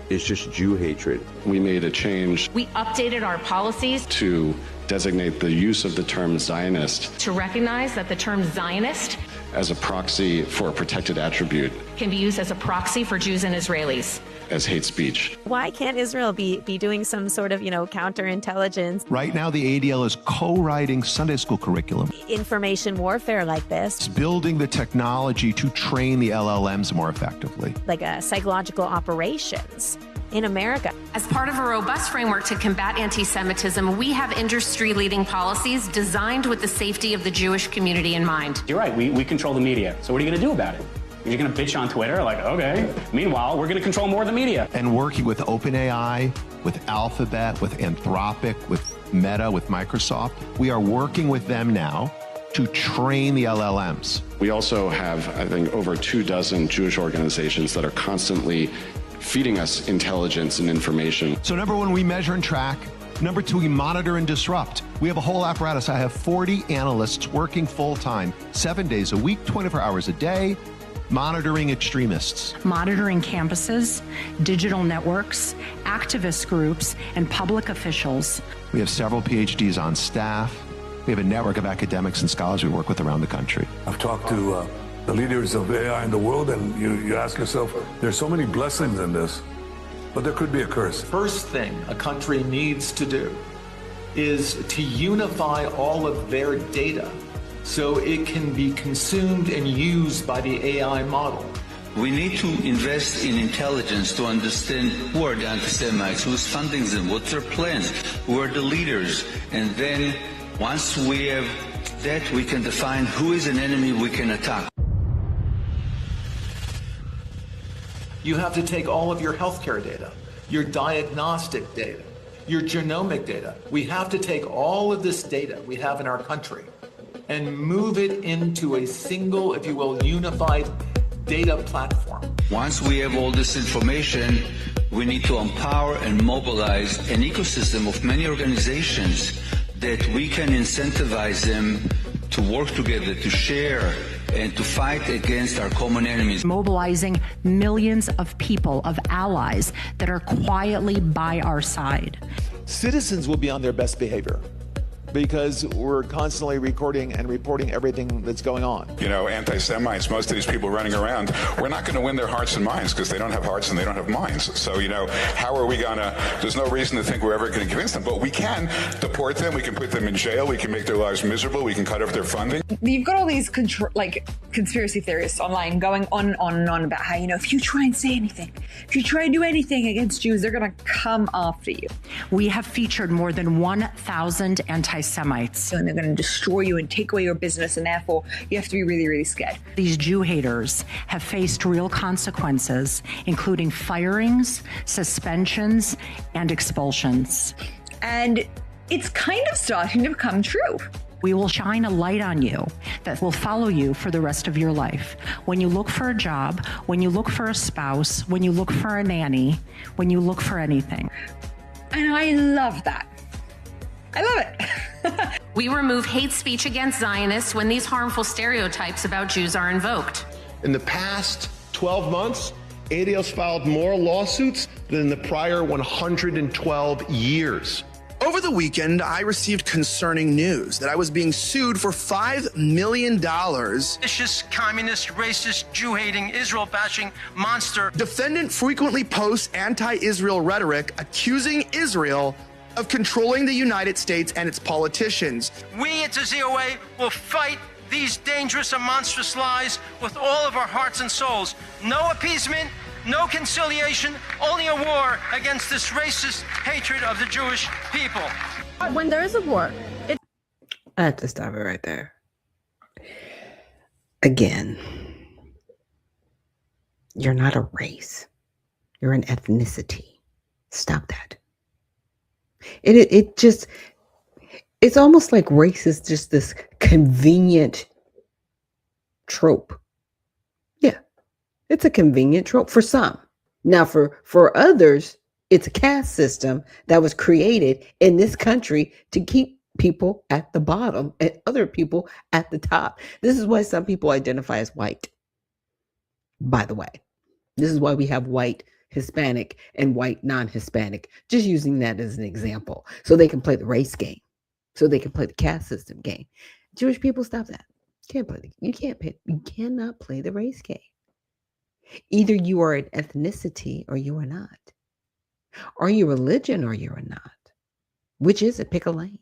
is just Jew hatred. We made a change. We updated our policies to designate the use of the term Zionist to recognize that the term Zionist as a proxy for a protected attribute can be used as a proxy for Jews and Israelis. As hate speech. Why can't Israel be doing some sort of, counterintelligence? Right now, the ADL is co-writing Sunday school curriculum. Information warfare like this. It's building the technology to train the LLMs more effectively. Like psychological operations in America. As part of a robust framework to combat anti-Semitism, we have industry-leading policies designed with the safety of the Jewish community in mind. You're right, we control the media. So what are you going to do about it? You're going to bitch on Twitter? Like, okay. Meanwhile, we're going to control more of the media. And working with OpenAI, with Alphabet, with Anthropic, with Meta, with Microsoft, we are working with them now to train the LLMs. We also have, I think, over 24 Jewish organizations that are constantly feeding us intelligence and information. So number one, we measure and track. Number two, we monitor and disrupt. We have a whole apparatus. I have 40 analysts working full-time, 7 days a week, 24 hours a day, monitoring extremists. Monitoring campuses, digital networks, activist groups, and public officials. We have several PhDs on staff. We have a network of academics and scholars we work with around the country. I've talked to the leaders of AI in the world, and you ask yourself, there's so many blessings in this, but there could be a curse. First thing a country needs to do is to unify all of their data so it can be consumed and used by the AI model. We need to invest in intelligence to understand who are the anti-Semites, who's funding them, what's their plans, who are the leaders. And then once we have that, we can define who is an enemy we can attack. You have to take all of your healthcare data, your diagnostic data, your genomic data. We have to take all of this data we have in our country and move it into a single, if you will, unified data platform. Once we have all this information, we need to empower and mobilize an ecosystem of many organizations that we can incentivize them to work together, to share, and to fight against our common enemies. Mobilizing millions of people, of allies that are quietly by our side. Citizens will be on their best behavior because we're constantly recording and reporting everything that's going on. You know, anti-Semites, most of these people running around, we're not going to win their hearts and minds because they don't have hearts and they don't have minds. So, you know, how are we going to, there's no reason to think we're ever going to convince them, but we can deport them, we can put them in jail, we can make their lives miserable, we can cut off their funding. You've got all these conspiracy theorists online going on and on about how, you know, if you try and say anything, if you try and do anything against Jews, they're going to come after you. We have featured more than 1,000 anti-Semites. And they're going to destroy you and take away your business, and therefore you have to be really, really scared. These Jew haters have faced real consequences, including firings, suspensions, and expulsions. And it's kind of starting to become true. We will shine a light on you that will follow you for the rest of your life. When you look for a job, when you look for a spouse, when you look for a nanny, when you look for anything. And I love that. I love it. We remove hate speech against Zionists when these harmful stereotypes about Jews are invoked. In the past 12 months, ADL's filed more lawsuits than in the prior 112 years. Over the weekend, I received concerning news that I was being sued for $5 million. Vicious, communist, racist, Jew-hating, Israel-bashing monster. Defendant frequently posts anti-Israel rhetoric accusing Israel of controlling the United States and its politicians. We at the ZOA will fight these dangerous and monstrous lies with all of our hearts and souls. No appeasement, no conciliation, only a war against this racist hatred of the Jewish people. When there is a war, I have to stop it right there. Again, you're not a race. You're an ethnicity. Stop that. It's almost like race is just this convenient trope. Yeah, it's a convenient trope for some. Now, for others, it's a caste system that was created in this country to keep people at the bottom and other people at the top. This is why some people identify as white. By the way, this is why we have white Hispanic and white non-Hispanic, just using that as an example, so they can play the race game, so they can play the caste system game. Jewish people, stop that. You cannot play the race game. Either you are an ethnicity or you are not. Are you religion or you are not? Which is it? Pick a lane.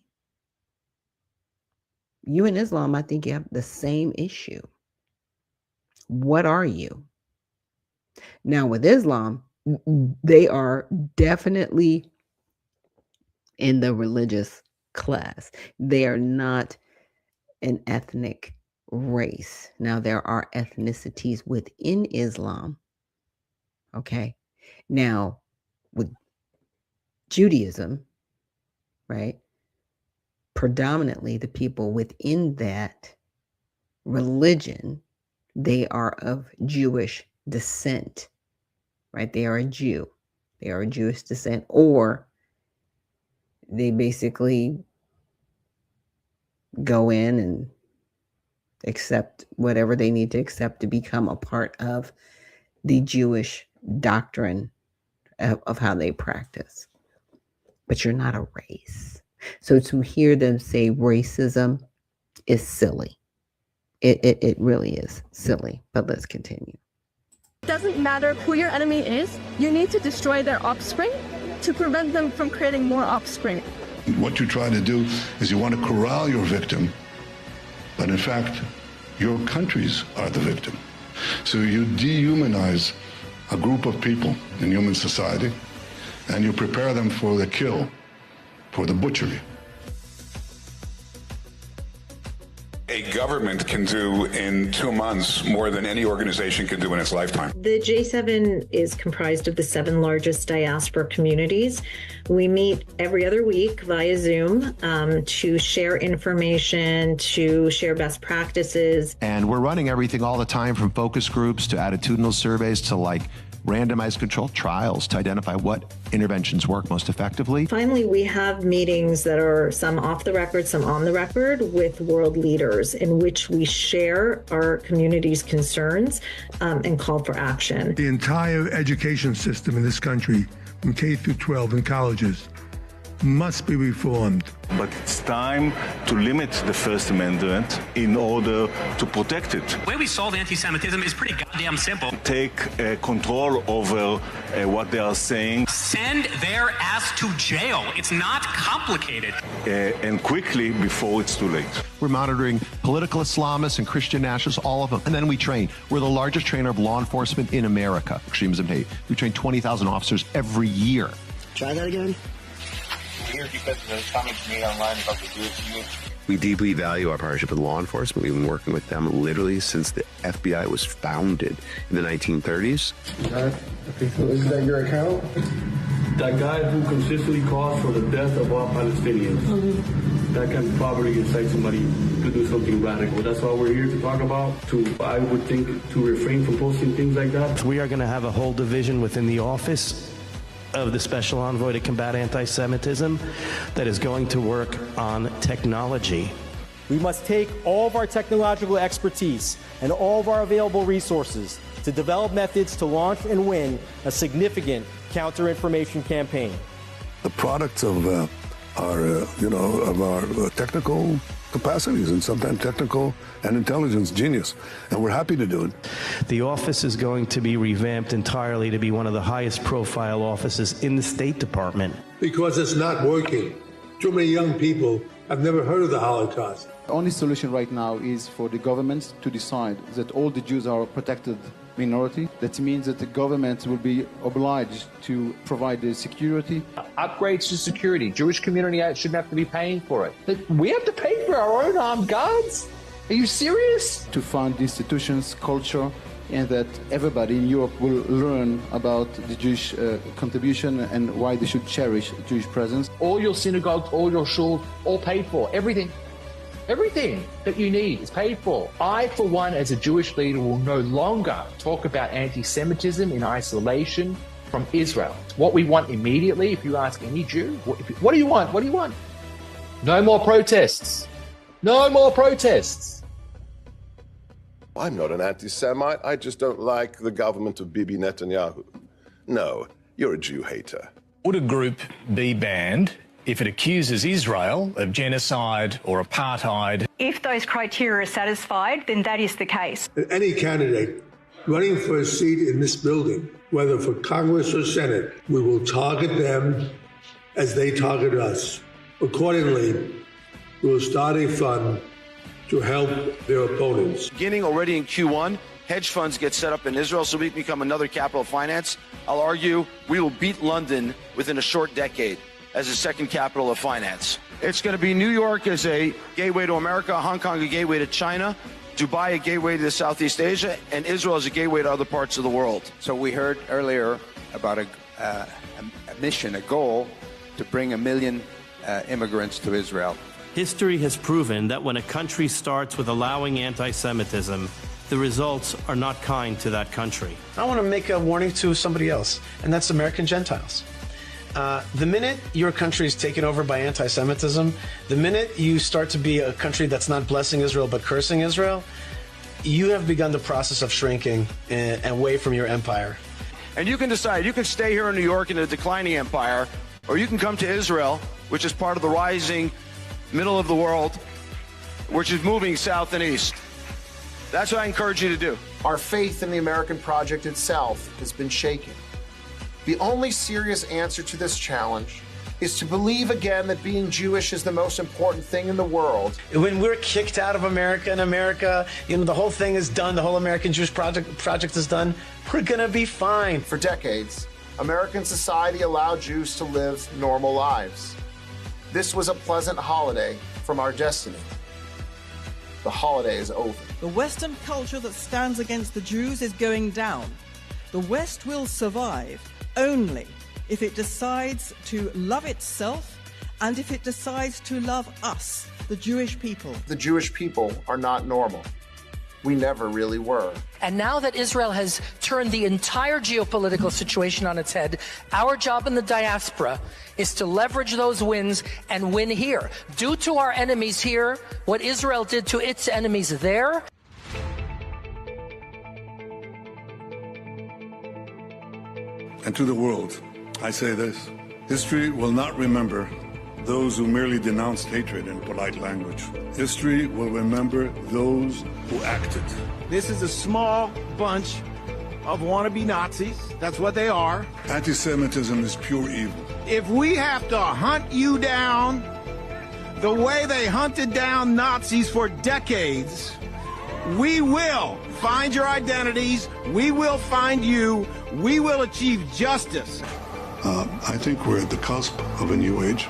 You and Islam, I think you have the same issue. What are you? Now with Islam, they are definitely in the religious class. They are not an ethnic race. Now, there are ethnicities within Islam. Okay. Now, with Judaism, right? Predominantly the people within that religion, they are of Jewish descent. Right? They are a Jew. They are a Jewish descent, or they basically go in and accept whatever they need to accept to become a part of the Jewish doctrine of how they practice. But you're not a race. So to hear them say racism is silly. It really is silly. But let's continue. it doesn't matter who your enemy is, you need to destroy their offspring to prevent them from creating more offspring. What you try to do is you want to corral your victim, but in fact, your countries are the victim. So you dehumanize a group of people in human society, and you prepare them for the kill, for the butchery. A government can do in 2 months more than any organization can do in its lifetime. The J7 is comprised of the 7 largest diaspora communities. We meet every other week via Zoom to share information, to share best practices. And we're running everything all the time, from focus groups to attitudinal surveys to randomized controlled trials to identify what interventions work most effectively. Finally, we have meetings that are some off the record, some on the record with world leaders, in which we share our community's concerns and call for action. The entire education system in this country, from K through 12 and colleges, must be reformed. But it's time to limit the First Amendment in order to protect it. The way we solve anti-Semitism is pretty goddamn simple. Take control over what they are saying. Send their ass to jail. It's not complicated. And quickly before it's too late. We're monitoring political Islamists and Christian nationalists, all of them. And then we train. We're the largest trainer of law enforcement in America, extremism hate. We train 20,000 officers every year. Try that again. Here because of the comments made online about the Jewish community. We deeply value our partnership with law enforcement. We've been working with them literally since the FBI was founded in the 1930s. Is that your account? That guy who consistently calls for the death of all Palestinians, that can probably incite somebody to do something radical. That's why we're here to talk about, I would think, to refrain from posting things like that. We are going to have a whole division within the office of the Special Envoy to combat anti-Semitism that is going to work on technology. We must take all of our technological expertise and all of our available resources to develop methods to launch and win a significant counter-information campaign. The products of our technical capacities, and sometimes technical and intelligence genius, and we're happy to do it. The office is going to be revamped entirely to be one of the highest profile offices in the State Department. Because it's not working. Too many young people have never heard of the Holocaust. The only solution right now is for the governments to decide that all the Jews are a protected minority. That means that the government will be obliged to provide the security. Upgrades to security. Jewish community shouldn't have to be paying for it. But we have to pay for our own armed guards? Are you serious? To fund the institutions, culture, and that everybody in Europe will learn about the Jewish contribution and why they should cherish Jewish presence. All your synagogues, all your shuls, all paid for. Everything. Everything that you need is paid for. I, for one, as a Jewish leader, will no longer talk about anti-Semitism in isolation from Israel. What we want immediately, if you ask any Jew, what do you want? What do you want? No more protests. No more protests. I'm not an anti-Semite. I just don't like the government of Bibi Netanyahu. No, you're a Jew hater. Would a group be banned if it accuses Israel of genocide or apartheid? If those criteria are satisfied, then that is the case. Any candidate running for a seat in this building, whether for Congress or Senate, we will target them as they target us. Accordingly, we will start a fund to help their opponents. Beginning already in Q1, hedge funds get set up in Israel so we can become another capital of finance. I'll argue we will beat London within a short decade as a second capital of finance. It's going to be New York as a gateway to America, Hong Kong a gateway to China, Dubai a gateway to Southeast Asia, and Israel as a gateway to other parts of the world. So we heard earlier about a mission, a goal to bring 1 million immigrants to Israel. History has proven that when a country starts with allowing anti-Semitism, the results are not kind to that country. I want to make a warning to somebody else, and that's American Gentiles. The minute your country is taken over by anti-Semitism, the minute you start to be a country that's not blessing Israel but cursing Israel, you have begun the process of shrinking away from your empire. And you can decide, you can stay here in New York in a declining empire, or you can come to Israel, which is part of the rising middle of the world, which is moving south and east. That's what I encourage you to do. Our faith in the American project itself has been shaken. The only serious answer to this challenge is to believe again that being Jewish is the most important thing in the world. When we're kicked out of America and America, the whole thing is done, the whole American Jewish project is done, we're gonna be fine. For decades, American society allowed Jews to live normal lives. This was a pleasant holiday from our destiny. The holiday is over. The Western culture that stands against the Jews is going down. The West will survive only if it decides to love itself and if it decides to love us, the Jewish people. The Jewish people are not normal. We never really were. And now that Israel has turned the entire geopolitical situation on its head, our job in the diaspora is to leverage those wins and win here. Do to our enemies here what Israel did to its enemies there. And to the world, I say this: history will not remember those who merely denounced hatred in polite language. History will remember those who acted. This is a small bunch of wannabe Nazis. That's what they are. Anti-Semitism is pure evil. If we have to hunt you down the way they hunted down Nazis for decades, we will find your identities. We will find you. We will achieve justice. I think we're at the cusp of a new age,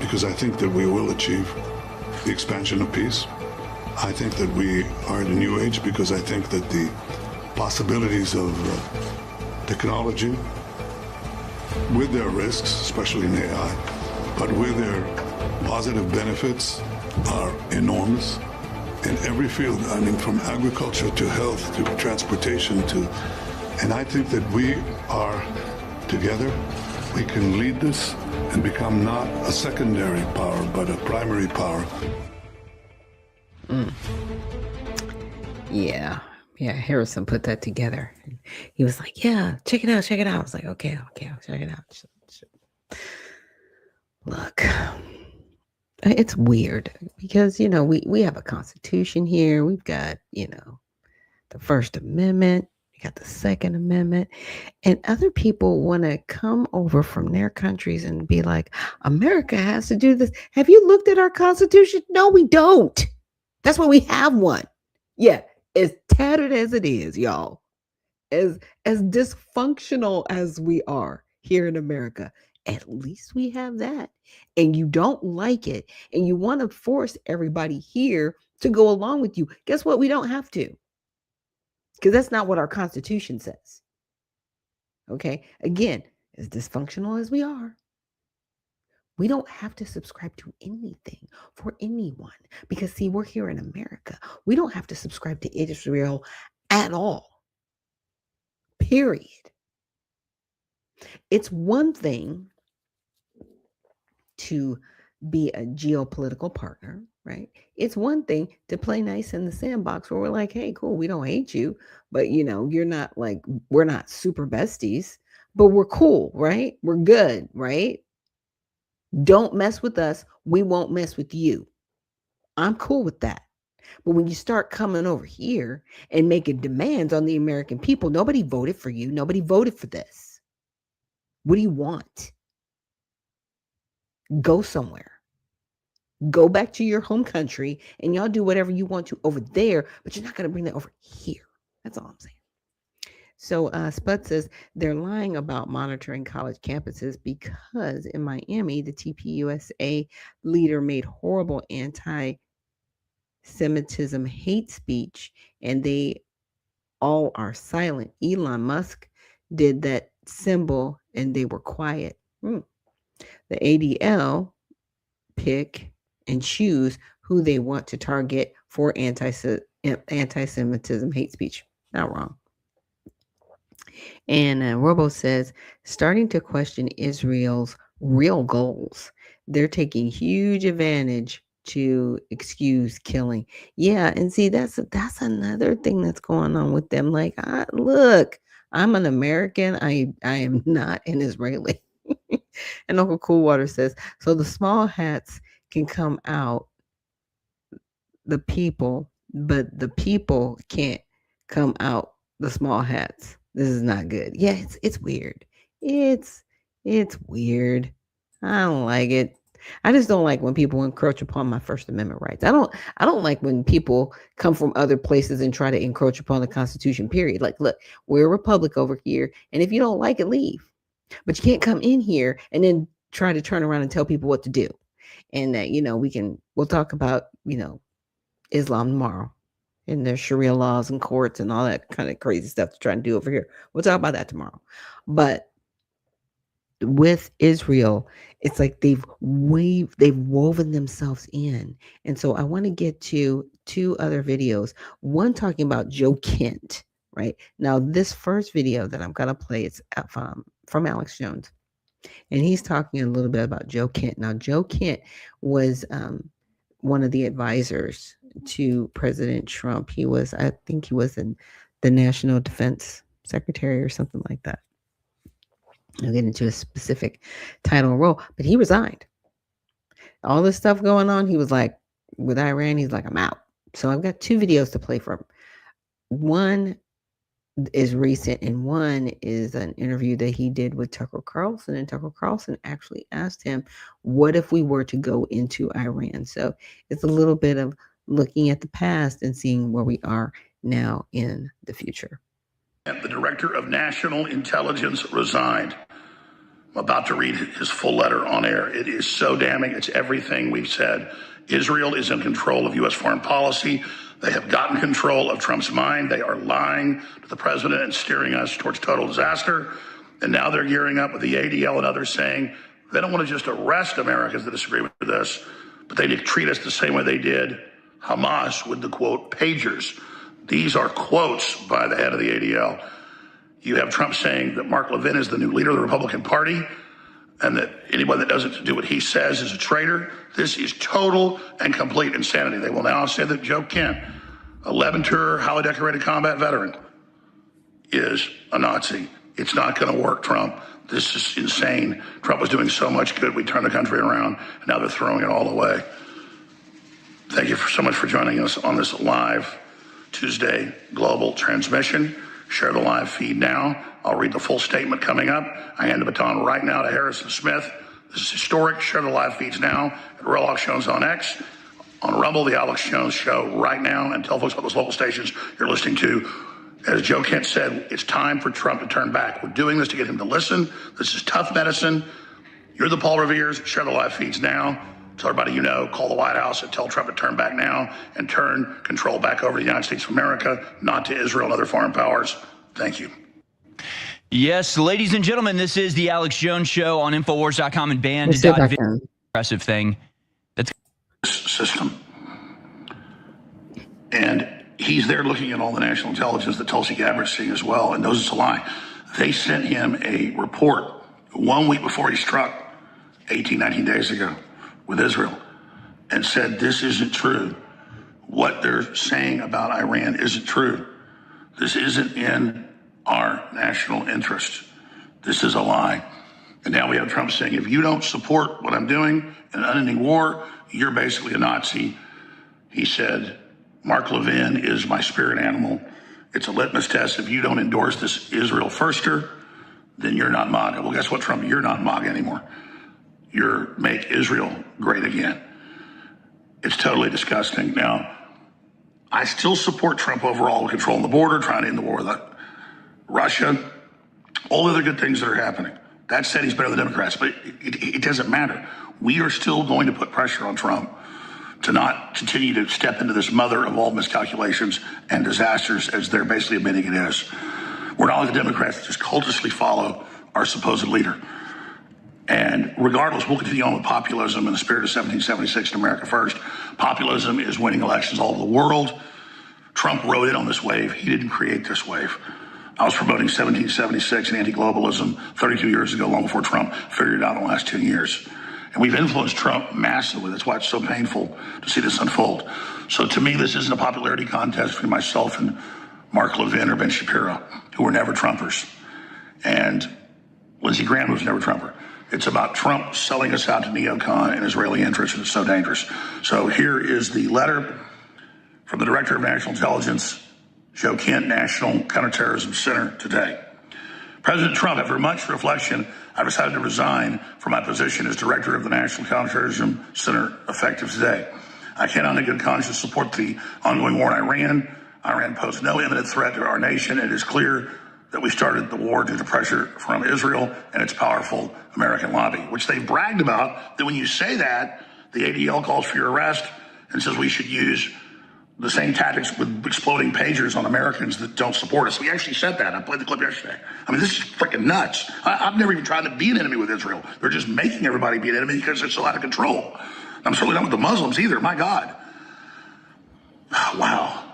because I think that we will achieve the expansion of peace. I think that we are at a new age because I think that the possibilities of technology, with their risks, especially in AI, but with their positive benefits, are enormous in every field. I mean, from agriculture to health to transportation and I think that we are together. We can lead this and become not a secondary power, but a primary power. Yeah, Harrison put that together. He was like, yeah, check it out. I was like, okay, I'll check it out. Look, it's weird because, we have a constitution here. We've got, the First Amendment. You got the Second Amendment, and other people want to come over from their countries and be like, America has to do this. Have you looked at our Constitution? No, we don't. That's why we have one. Yeah, as tattered as it is, y'all, as dysfunctional as we are here in America, at least we have that. And you don't like it, and you want to force everybody here to go along with you. Guess what? We don't have to. Because that's not what our Constitution says. Okay? Again, as dysfunctional as we are, we don't have to subscribe to anything for anyone. Because, see, we're here in America. We don't have to subscribe to Israel at all. Period. It's one thing to be a geopolitical partner, right? It's one thing to play nice in the sandbox where we're like, hey, cool, we don't hate you, but you're not like, we're not super besties, but we're cool, right? We're good, right? Don't mess with us. We won't mess with you. I'm cool with that. But when you start coming over here and making demands on the American people, nobody voted for you. Nobody voted for this. What do you want? Go somewhere. Go back to your home country and y'all do whatever you want to over there, but you're not going to bring that over here. That's all I'm saying. So Spud says they're lying about monitoring college campuses because in Miami, the TPUSA leader made horrible anti-Semitism hate speech and they all are silent. Elon Musk did that symbol and they were quiet. The ADL pick and choose who they want to target for anti-Semitism hate speech. Not wrong. And Robo says, starting to question Israel's real goals. They're taking huge advantage to excuse killing. Yeah, and see, that's another thing that's going on with them. Like, look, I'm an American. I am not an Israeli. And Uncle Coolwater says, so the small hats can come out the people, but the people can't come out the small hats. This is not good. Yeah, it's weird. It's weird. I don't like it. I just don't like when people encroach upon my First Amendment rights. I don't like when people come from other places and try to encroach upon the Constitution, period. Like, look, we're a republic over here, and if you don't like it, leave. But you can't come in here and then try to turn around and tell people what to do. And that, we'll talk about, Islam tomorrow and their Sharia laws and courts and all that kind of crazy stuff they're trying to do over here. We'll talk about that tomorrow. But with Israel, it's like they've woven themselves in. And so I want to get to two other videos. One talking about Joe Kent, right? Now, this first video that I'm going to play is from Alex Jones. And he's talking a little bit about Joe Kent. Now, Joe Kent was one of the advisors to President Trump. I think he was in the National Defense Secretary or something like that. I'll get into a specific title and role, but he resigned. All this stuff going on, he was like, with Iran, he's like, I'm out. So I've got two videos to play from. One is recent, and one is an interview that he did with Tucker Carlson, and Tucker Carlson actually asked him, what if we were to go into Iran? So it's a little bit of looking at the past and seeing where we are now in the future. The director of national intelligence resigned. I'm about to read his full letter on air. It is so damning. It's everything we've said. Israel is in control of U.S. foreign policy. They have gotten control of Trump's mind. They are lying to the president and steering us towards total disaster. And now they're gearing up with the ADL and others saying they don't want to just arrest Americans that disagree with this, but they need to treat us the same way they did Hamas with the, quote, pagers. These are quotes by the head of the ADL. You have Trump saying that Mark Levin is the new leader of the Republican Party and that anyone that doesn't do what he says is a traitor. This is total and complete insanity. They will now say that Joe Kent, a Levanter, highly decorated combat veteran, is a Nazi. It's not going to work, Trump. This is insane. Trump was doing so much good. We turned the country around, and now they're throwing it all away. Thank you so much for joining us on this live Tuesday global transmission. Share the live feed now. I'll read the full statement coming up. I hand the baton right now to Harrison Smith. This is historic. Share the live feeds now at Real Alex Jones on X, on Rumble, the Alex Jones Show right now, and tell folks about those local stations you're listening to. As Joe Kent said, it's time for Trump to turn back. We're doing this to get him to listen. This is tough medicine. You're the Paul Revere's. Share the live feeds now. Tell everybody you know, call the White House and tell Trump to turn back now and turn control back over to the United States of America, not to Israel and other foreign powers. Thank you. Yes, ladies and gentlemen, this is the Alex Jones Show on Infowars.com and banned.video. Impressive thing. That's system. And he's there looking at all the national intelligence that Tulsi Gabbard's seeing as well, and knows it's a lie. They sent him a report 1 week before he struck 18, 19 days ago with Israel and said, this isn't true. What they're saying about Iran isn't true. This isn't in our national interest. This is a lie. And now we have Trump saying, if you don't support what I'm doing in an unending war, you're basically a Nazi. He said, Mark Levin is my spirit animal. It's a litmus test. If you don't endorse this Israel firster, then you're not MAGA. Well, guess what, Trump? You're not MAGA anymore. You're Make Israel Great Again. It's totally disgusting. Now, I still support Trump overall, controlling the border, trying to end the war with Russia, all the other good things that are happening. That said, he's better than Democrats, but it doesn't matter. We are still going to put pressure on Trump to not continue to step into this mother of all miscalculations and disasters as they're basically admitting it is. We're not like the Democrats that just cultishly follow our supposed leader. And regardless, we'll continue on with populism in the spirit of 1776 and America First. Populism is winning elections all over the world. Trump rode in on this wave. He didn't create this wave. I was promoting 1776 and anti-globalism 32 years ago, long before Trump figured it out in the last 10 years. And we've influenced Trump massively. That's why it's so painful to see this unfold. So to me, this isn't a popularity contest between myself and Mark Levin or Ben Shapiro, who were never Trumpers. And Lindsey Graham was never Trumper. It's about Trump selling us out to neocon and Israeli interests, and it's so dangerous. So here is the letter from the Director of National Intelligence, Joe Kent, National Counterterrorism Center, today. President Trump, after much reflection, I decided to resign from my position as director of the National Counterterrorism Center effective today. I cannot in good conscience support the ongoing war in Iran. Iran poses no imminent threat to our nation. It is clear that we started the war due to pressure from Israel and its powerful American lobby, which they bragged about. That when you say that, the ADL calls for your arrest and says we should use the same tactics with exploding pagers on Americans that don't support us. We actually said that. I played the clip yesterday. I mean, this is freaking nuts. I've never even tried to be an enemy with Israel. They're just making everybody be an enemy because they're so out of control. I'm certainly not with the Muslims either. My God. Wow.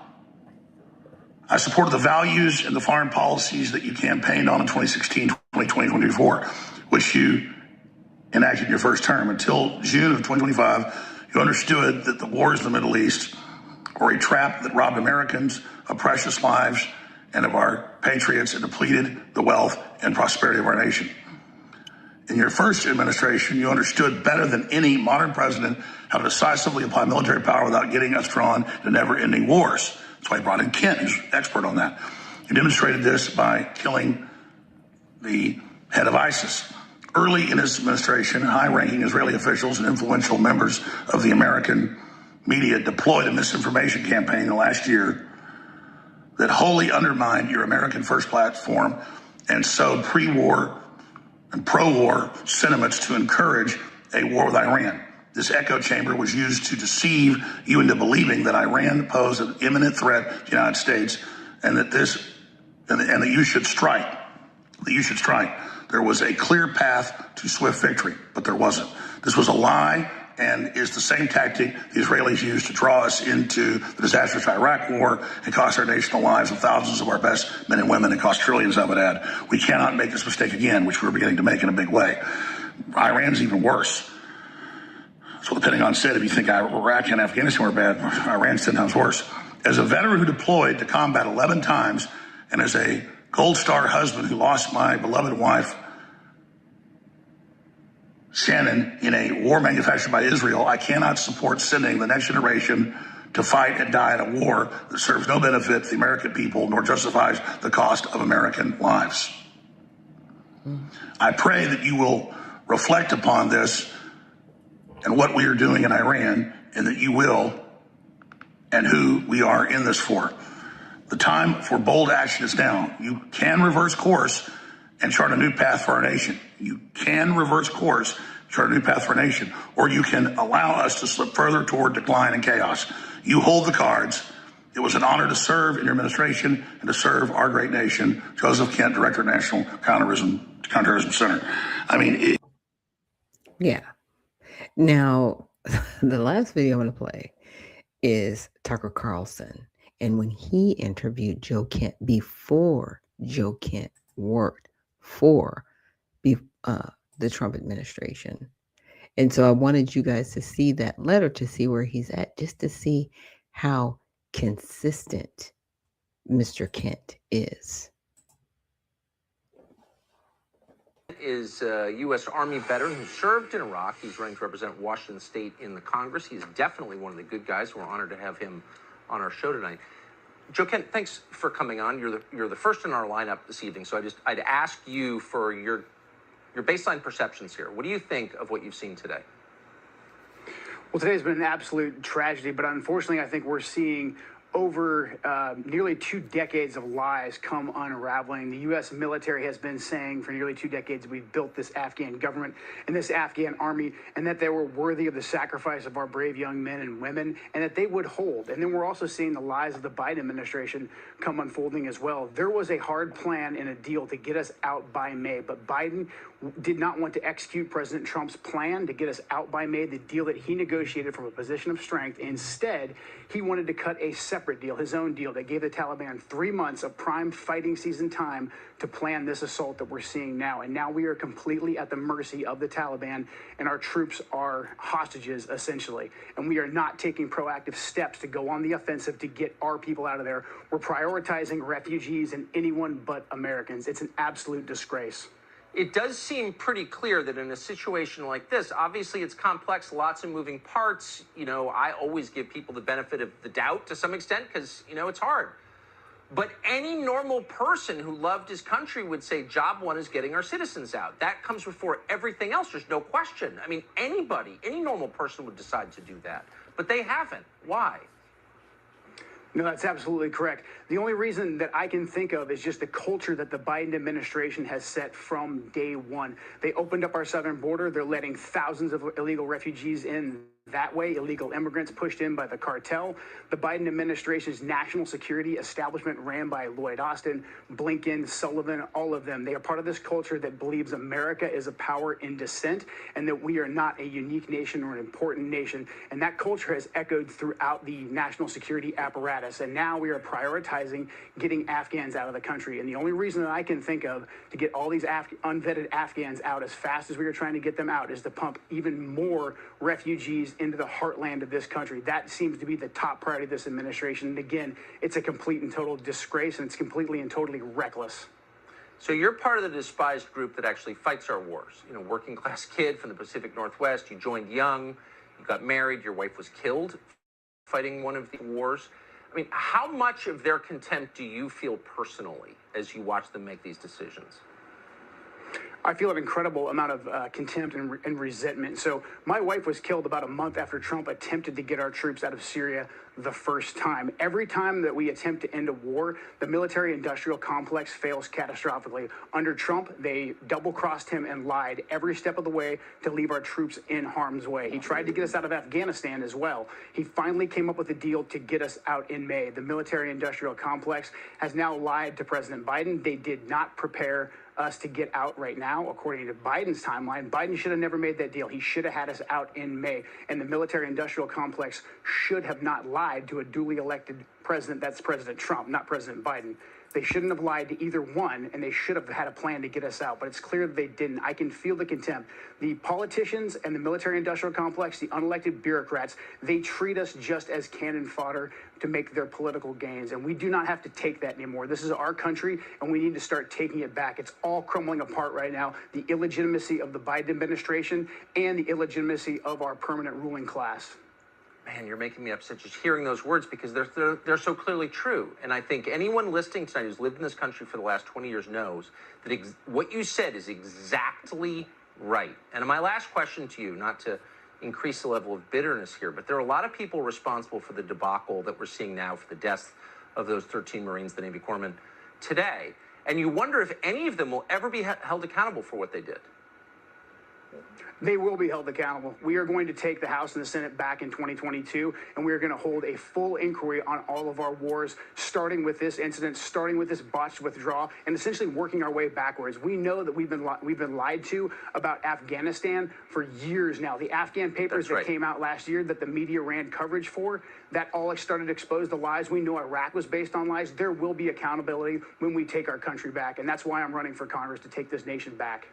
I supported the values and the foreign policies that you campaigned on in 2016, 2020, 2024, which you enacted in your first term. Until June of 2025, you understood that the wars in the Middle East were a trap that robbed Americans of precious lives and of our patriots and depleted the wealth and prosperity of our nation. In your first administration, you understood better than any modern president how to decisively apply military power without getting us drawn into never-ending wars. That's why I brought in Kent, who's an expert on that. You demonstrated this by killing the head of ISIS. Early in his administration, high-ranking Israeli officials and influential members of the American media deployed a misinformation campaign in the last year that wholly undermined your American First platform and sowed pre-war and pro-war sentiments to encourage a war with Iran. This echo chamber was used to deceive you into believing that Iran posed an imminent threat to the United States and that that you should strike. That you should strike. There was a clear path to swift victory, but there wasn't. This was a lie and is the same tactic the Israelis used to draw us into the disastrous Iraq war and cost our nation the lives of thousands of our best men and women and cost trillions, I would add. We cannot make this mistake again, which we're beginning to make in a big way. Iran's even worse. So the Pentagon said, if you think Iraq and Afghanistan were bad, Iran's 10 times worse. As a veteran who deployed to combat 11 times and as a Gold Star husband who lost my beloved wife, Shannon, in a war manufactured by Israel, I cannot support sending the next generation to fight and die in a war that serves no benefit to the American people nor justifies the cost of American lives. I pray that you will reflect upon this and what we are doing in Iran, and that you will, and who we are in this for. The time for bold action is now. You can reverse course and chart a new path for our nation. You can reverse course, chart a new path for our nation, or you can allow us to slip further toward decline and chaos. You hold the cards. It was an honor to serve in your administration and to serve our great nation. Joseph Kent, Director of National Counterterrorism Center. I mean, Yeah. Now, the last video I'm going to play is Tucker Carlson. And when he interviewed Joe Kent before Joe Kent worked for the Trump administration. And so I wanted you guys to see that letter, to see where he's at, just to see how consistent Mr. Kent is. Is a U.S. Army veteran who served in Iraq. He's running to represent Washington State in the Congress. He's definitely one of the good guys. We're honored to have him on our show tonight. Joe Kent, thanks for coming on. You're the first in our lineup this evening, so I'd ask you for your baseline perceptions here. What do you think of what you've seen today? Well, today's been an absolute tragedy, but unfortunately, I think we're seeing over nearly 2 decades of lies come unraveling. The U.S. military has been saying for nearly 2 decades we've built this Afghan government and this Afghan army, and that they were worthy of the sacrifice of our brave young men and women, and that they would hold. And then we're also seeing the lies of the Biden administration come unfolding as well. There was a hard plan and a deal to get us out by May, but Biden did not want to execute President Trump's plan to get us out by May, the deal that he negotiated from a position of strength. Instead, he wanted to cut a separate deal, his own deal, that gave the Taliban 3 months of prime fighting season time to plan this assault that we're seeing now. And now we are completely at the mercy of the Taliban, and our troops are hostages, essentially. And we are not taking proactive steps to go on the offensive to get our people out of there. We're prioritizing refugees and anyone but Americans. It's an absolute disgrace. It does seem pretty clear that in a situation like this, obviously it's complex, lots of moving parts. You know, I always give people the benefit of the doubt to some extent because, you know, it's hard. But any normal person who loved his country would say job one is getting our citizens out. That comes before everything else. There's no question. I mean, anybody, any normal person would decide to do that. But they haven't. Why? No, that's absolutely correct. The only reason that I can think of is just the culture that the Biden administration has set from day one. They opened up our southern border. They're letting thousands of illegal refugees in that way, illegal immigrants pushed in by the cartel. The Biden administration's national security establishment ran by Lloyd Austin, Blinken, Sullivan, all of them. They are part of this culture that believes America is a power in descent and that we are not a unique nation or an important nation. And that culture has echoed throughout the national security apparatus. And now we are prioritizing getting Afghans out of the country. And the only reason that I can think of to get all these unvetted Afghans out as fast as we are trying to get them out is to pump even more refugees into the heartland of this country. That seems to be the top priority of this administration. And again, it's a complete and total disgrace, and it's completely and totally reckless. So you're part of the despised group that actually fights our wars. You know, working class kid from the Pacific Northwest. You joined young, you got married, your wife was killed fighting one of the wars. I mean, how much of their contempt do you feel personally as you watch them make these decisions? I feel an incredible amount of contempt and resentment. So my wife was killed about a month after Trump attempted to get our troops out of Syria the first time. Every time that we attempt to end a war, the military-industrial complex fails catastrophically. Under Trump, they double-crossed him and lied every step of the way to leave our troops in harm's way. He tried to get us out of Afghanistan as well. He finally came up with a deal to get us out in May. The military-industrial complex has now lied to President Biden. They did not prepare us to get out right now, according to Biden's timeline. Biden should have never made that deal. He should have had us out in May. And the military-industrial complex should have not lied to a duly elected president. That's President Trump, not President Biden. They shouldn't have lied to either one, and they should have had a plan to get us out. But it's clear that they didn't. I can feel the contempt. The politicians and the military-industrial complex, the unelected bureaucrats, they treat us just as cannon fodder to make their political gains. And we do not have to take that anymore. This is our country, and we need to start taking it back. It's all crumbling apart right now. The illegitimacy of the Biden administration and the illegitimacy of our permanent ruling class. Man, you're making me upset just hearing those words because they're so clearly true. And I think anyone listening tonight who's lived in this country for the last 20 years knows that what you said is exactly right. And my last question to you, not to increase the level of bitterness here, but there are a lot of people responsible for the debacle that we're seeing now for the deaths of those 13 Marines, the Navy corpsmen, today. And you wonder if any of them will ever be held accountable for what they did. They will be held accountable. We are going to take the House and the Senate back in 2022, and we are going to hold a full inquiry on all of our wars, starting with this incident, starting with this botched withdrawal, and essentially working our way backwards. We know that we've been lied to about Afghanistan for years now. The Afghan papers that came out last year that the media ran coverage for, that all started to expose the lies. We know Iraq was based on lies. There will be accountability when we take our country back, and that's why I'm running for Congress, to take this nation back.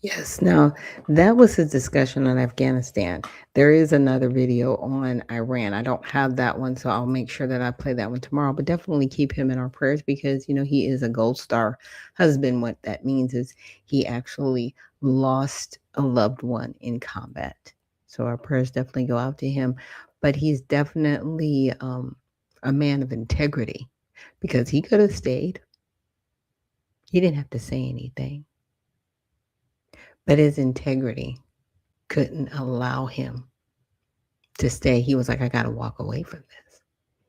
Yes, now that was a discussion on Afghanistan. There is another video on Iran. I don't have that one, so I'll make sure that I play that one tomorrow. But definitely keep him in our prayers because, you know, he is a gold star husband. What that means is he actually lost a loved one in combat. So our prayers definitely go out to him. But he's definitely a man of integrity because he could have stayed. He didn't have to say anything. But his integrity couldn't allow him to stay. He was like, I got to walk away from this.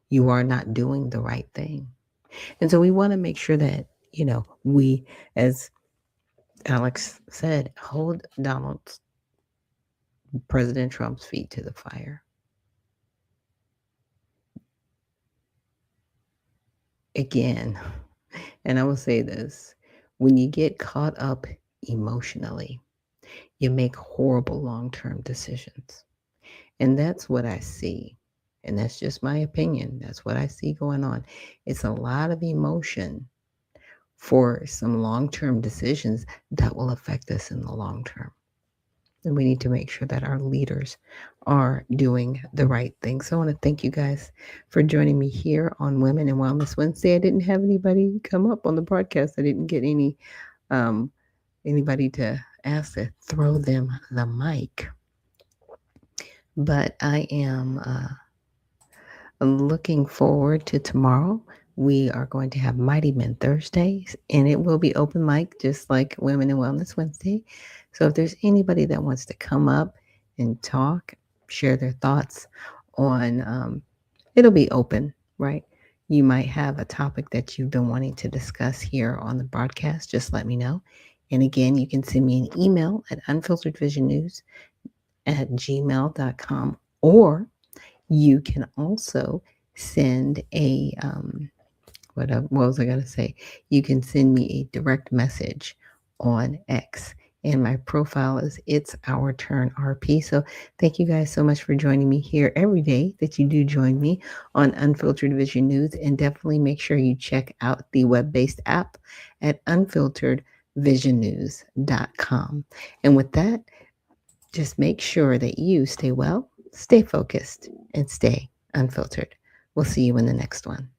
You are not doing the right thing. And so we want to make sure that, you know, we, as Alex said, hold President Trump's feet to the fire. Again, and I will say this, when you get caught up emotionally, you make horrible long-term decisions. And that's what I see. And that's just my opinion. That's what I see going on. It's a lot of emotion for some long-term decisions that will affect us in the long term. And we need to make sure that our leaders are doing the right thing. So I want to thank you guys for joining me here on Women in Wellness Wednesday. I didn't have anybody come up on the broadcast. I didn't get anybody to ask to throw them the mic. But I am looking forward to tomorrow we are going to have Mighty Men Thursdays, and it will be open mic, just like Women in Wellness Wednesday. So if there's anybody that wants to come up and talk, share their thoughts on, it'll be open, right? You might have a topic that you've been wanting to discuss here on the broadcast. Just let me know. And again, you can send me an email at unfilteredvisionnews@gmail.com, or you can also send a, what was I going to say? You can send me a direct message on X. And my profile is It's Our Turn RP. So thank you guys so much for joining me here every day that you do join me on Unfiltered Vision News. And definitely make sure you check out the web-based app at unfilteredvisionnews.com. And with that, just make sure that you stay well, stay focused, and stay unfiltered. We'll see you in the next one.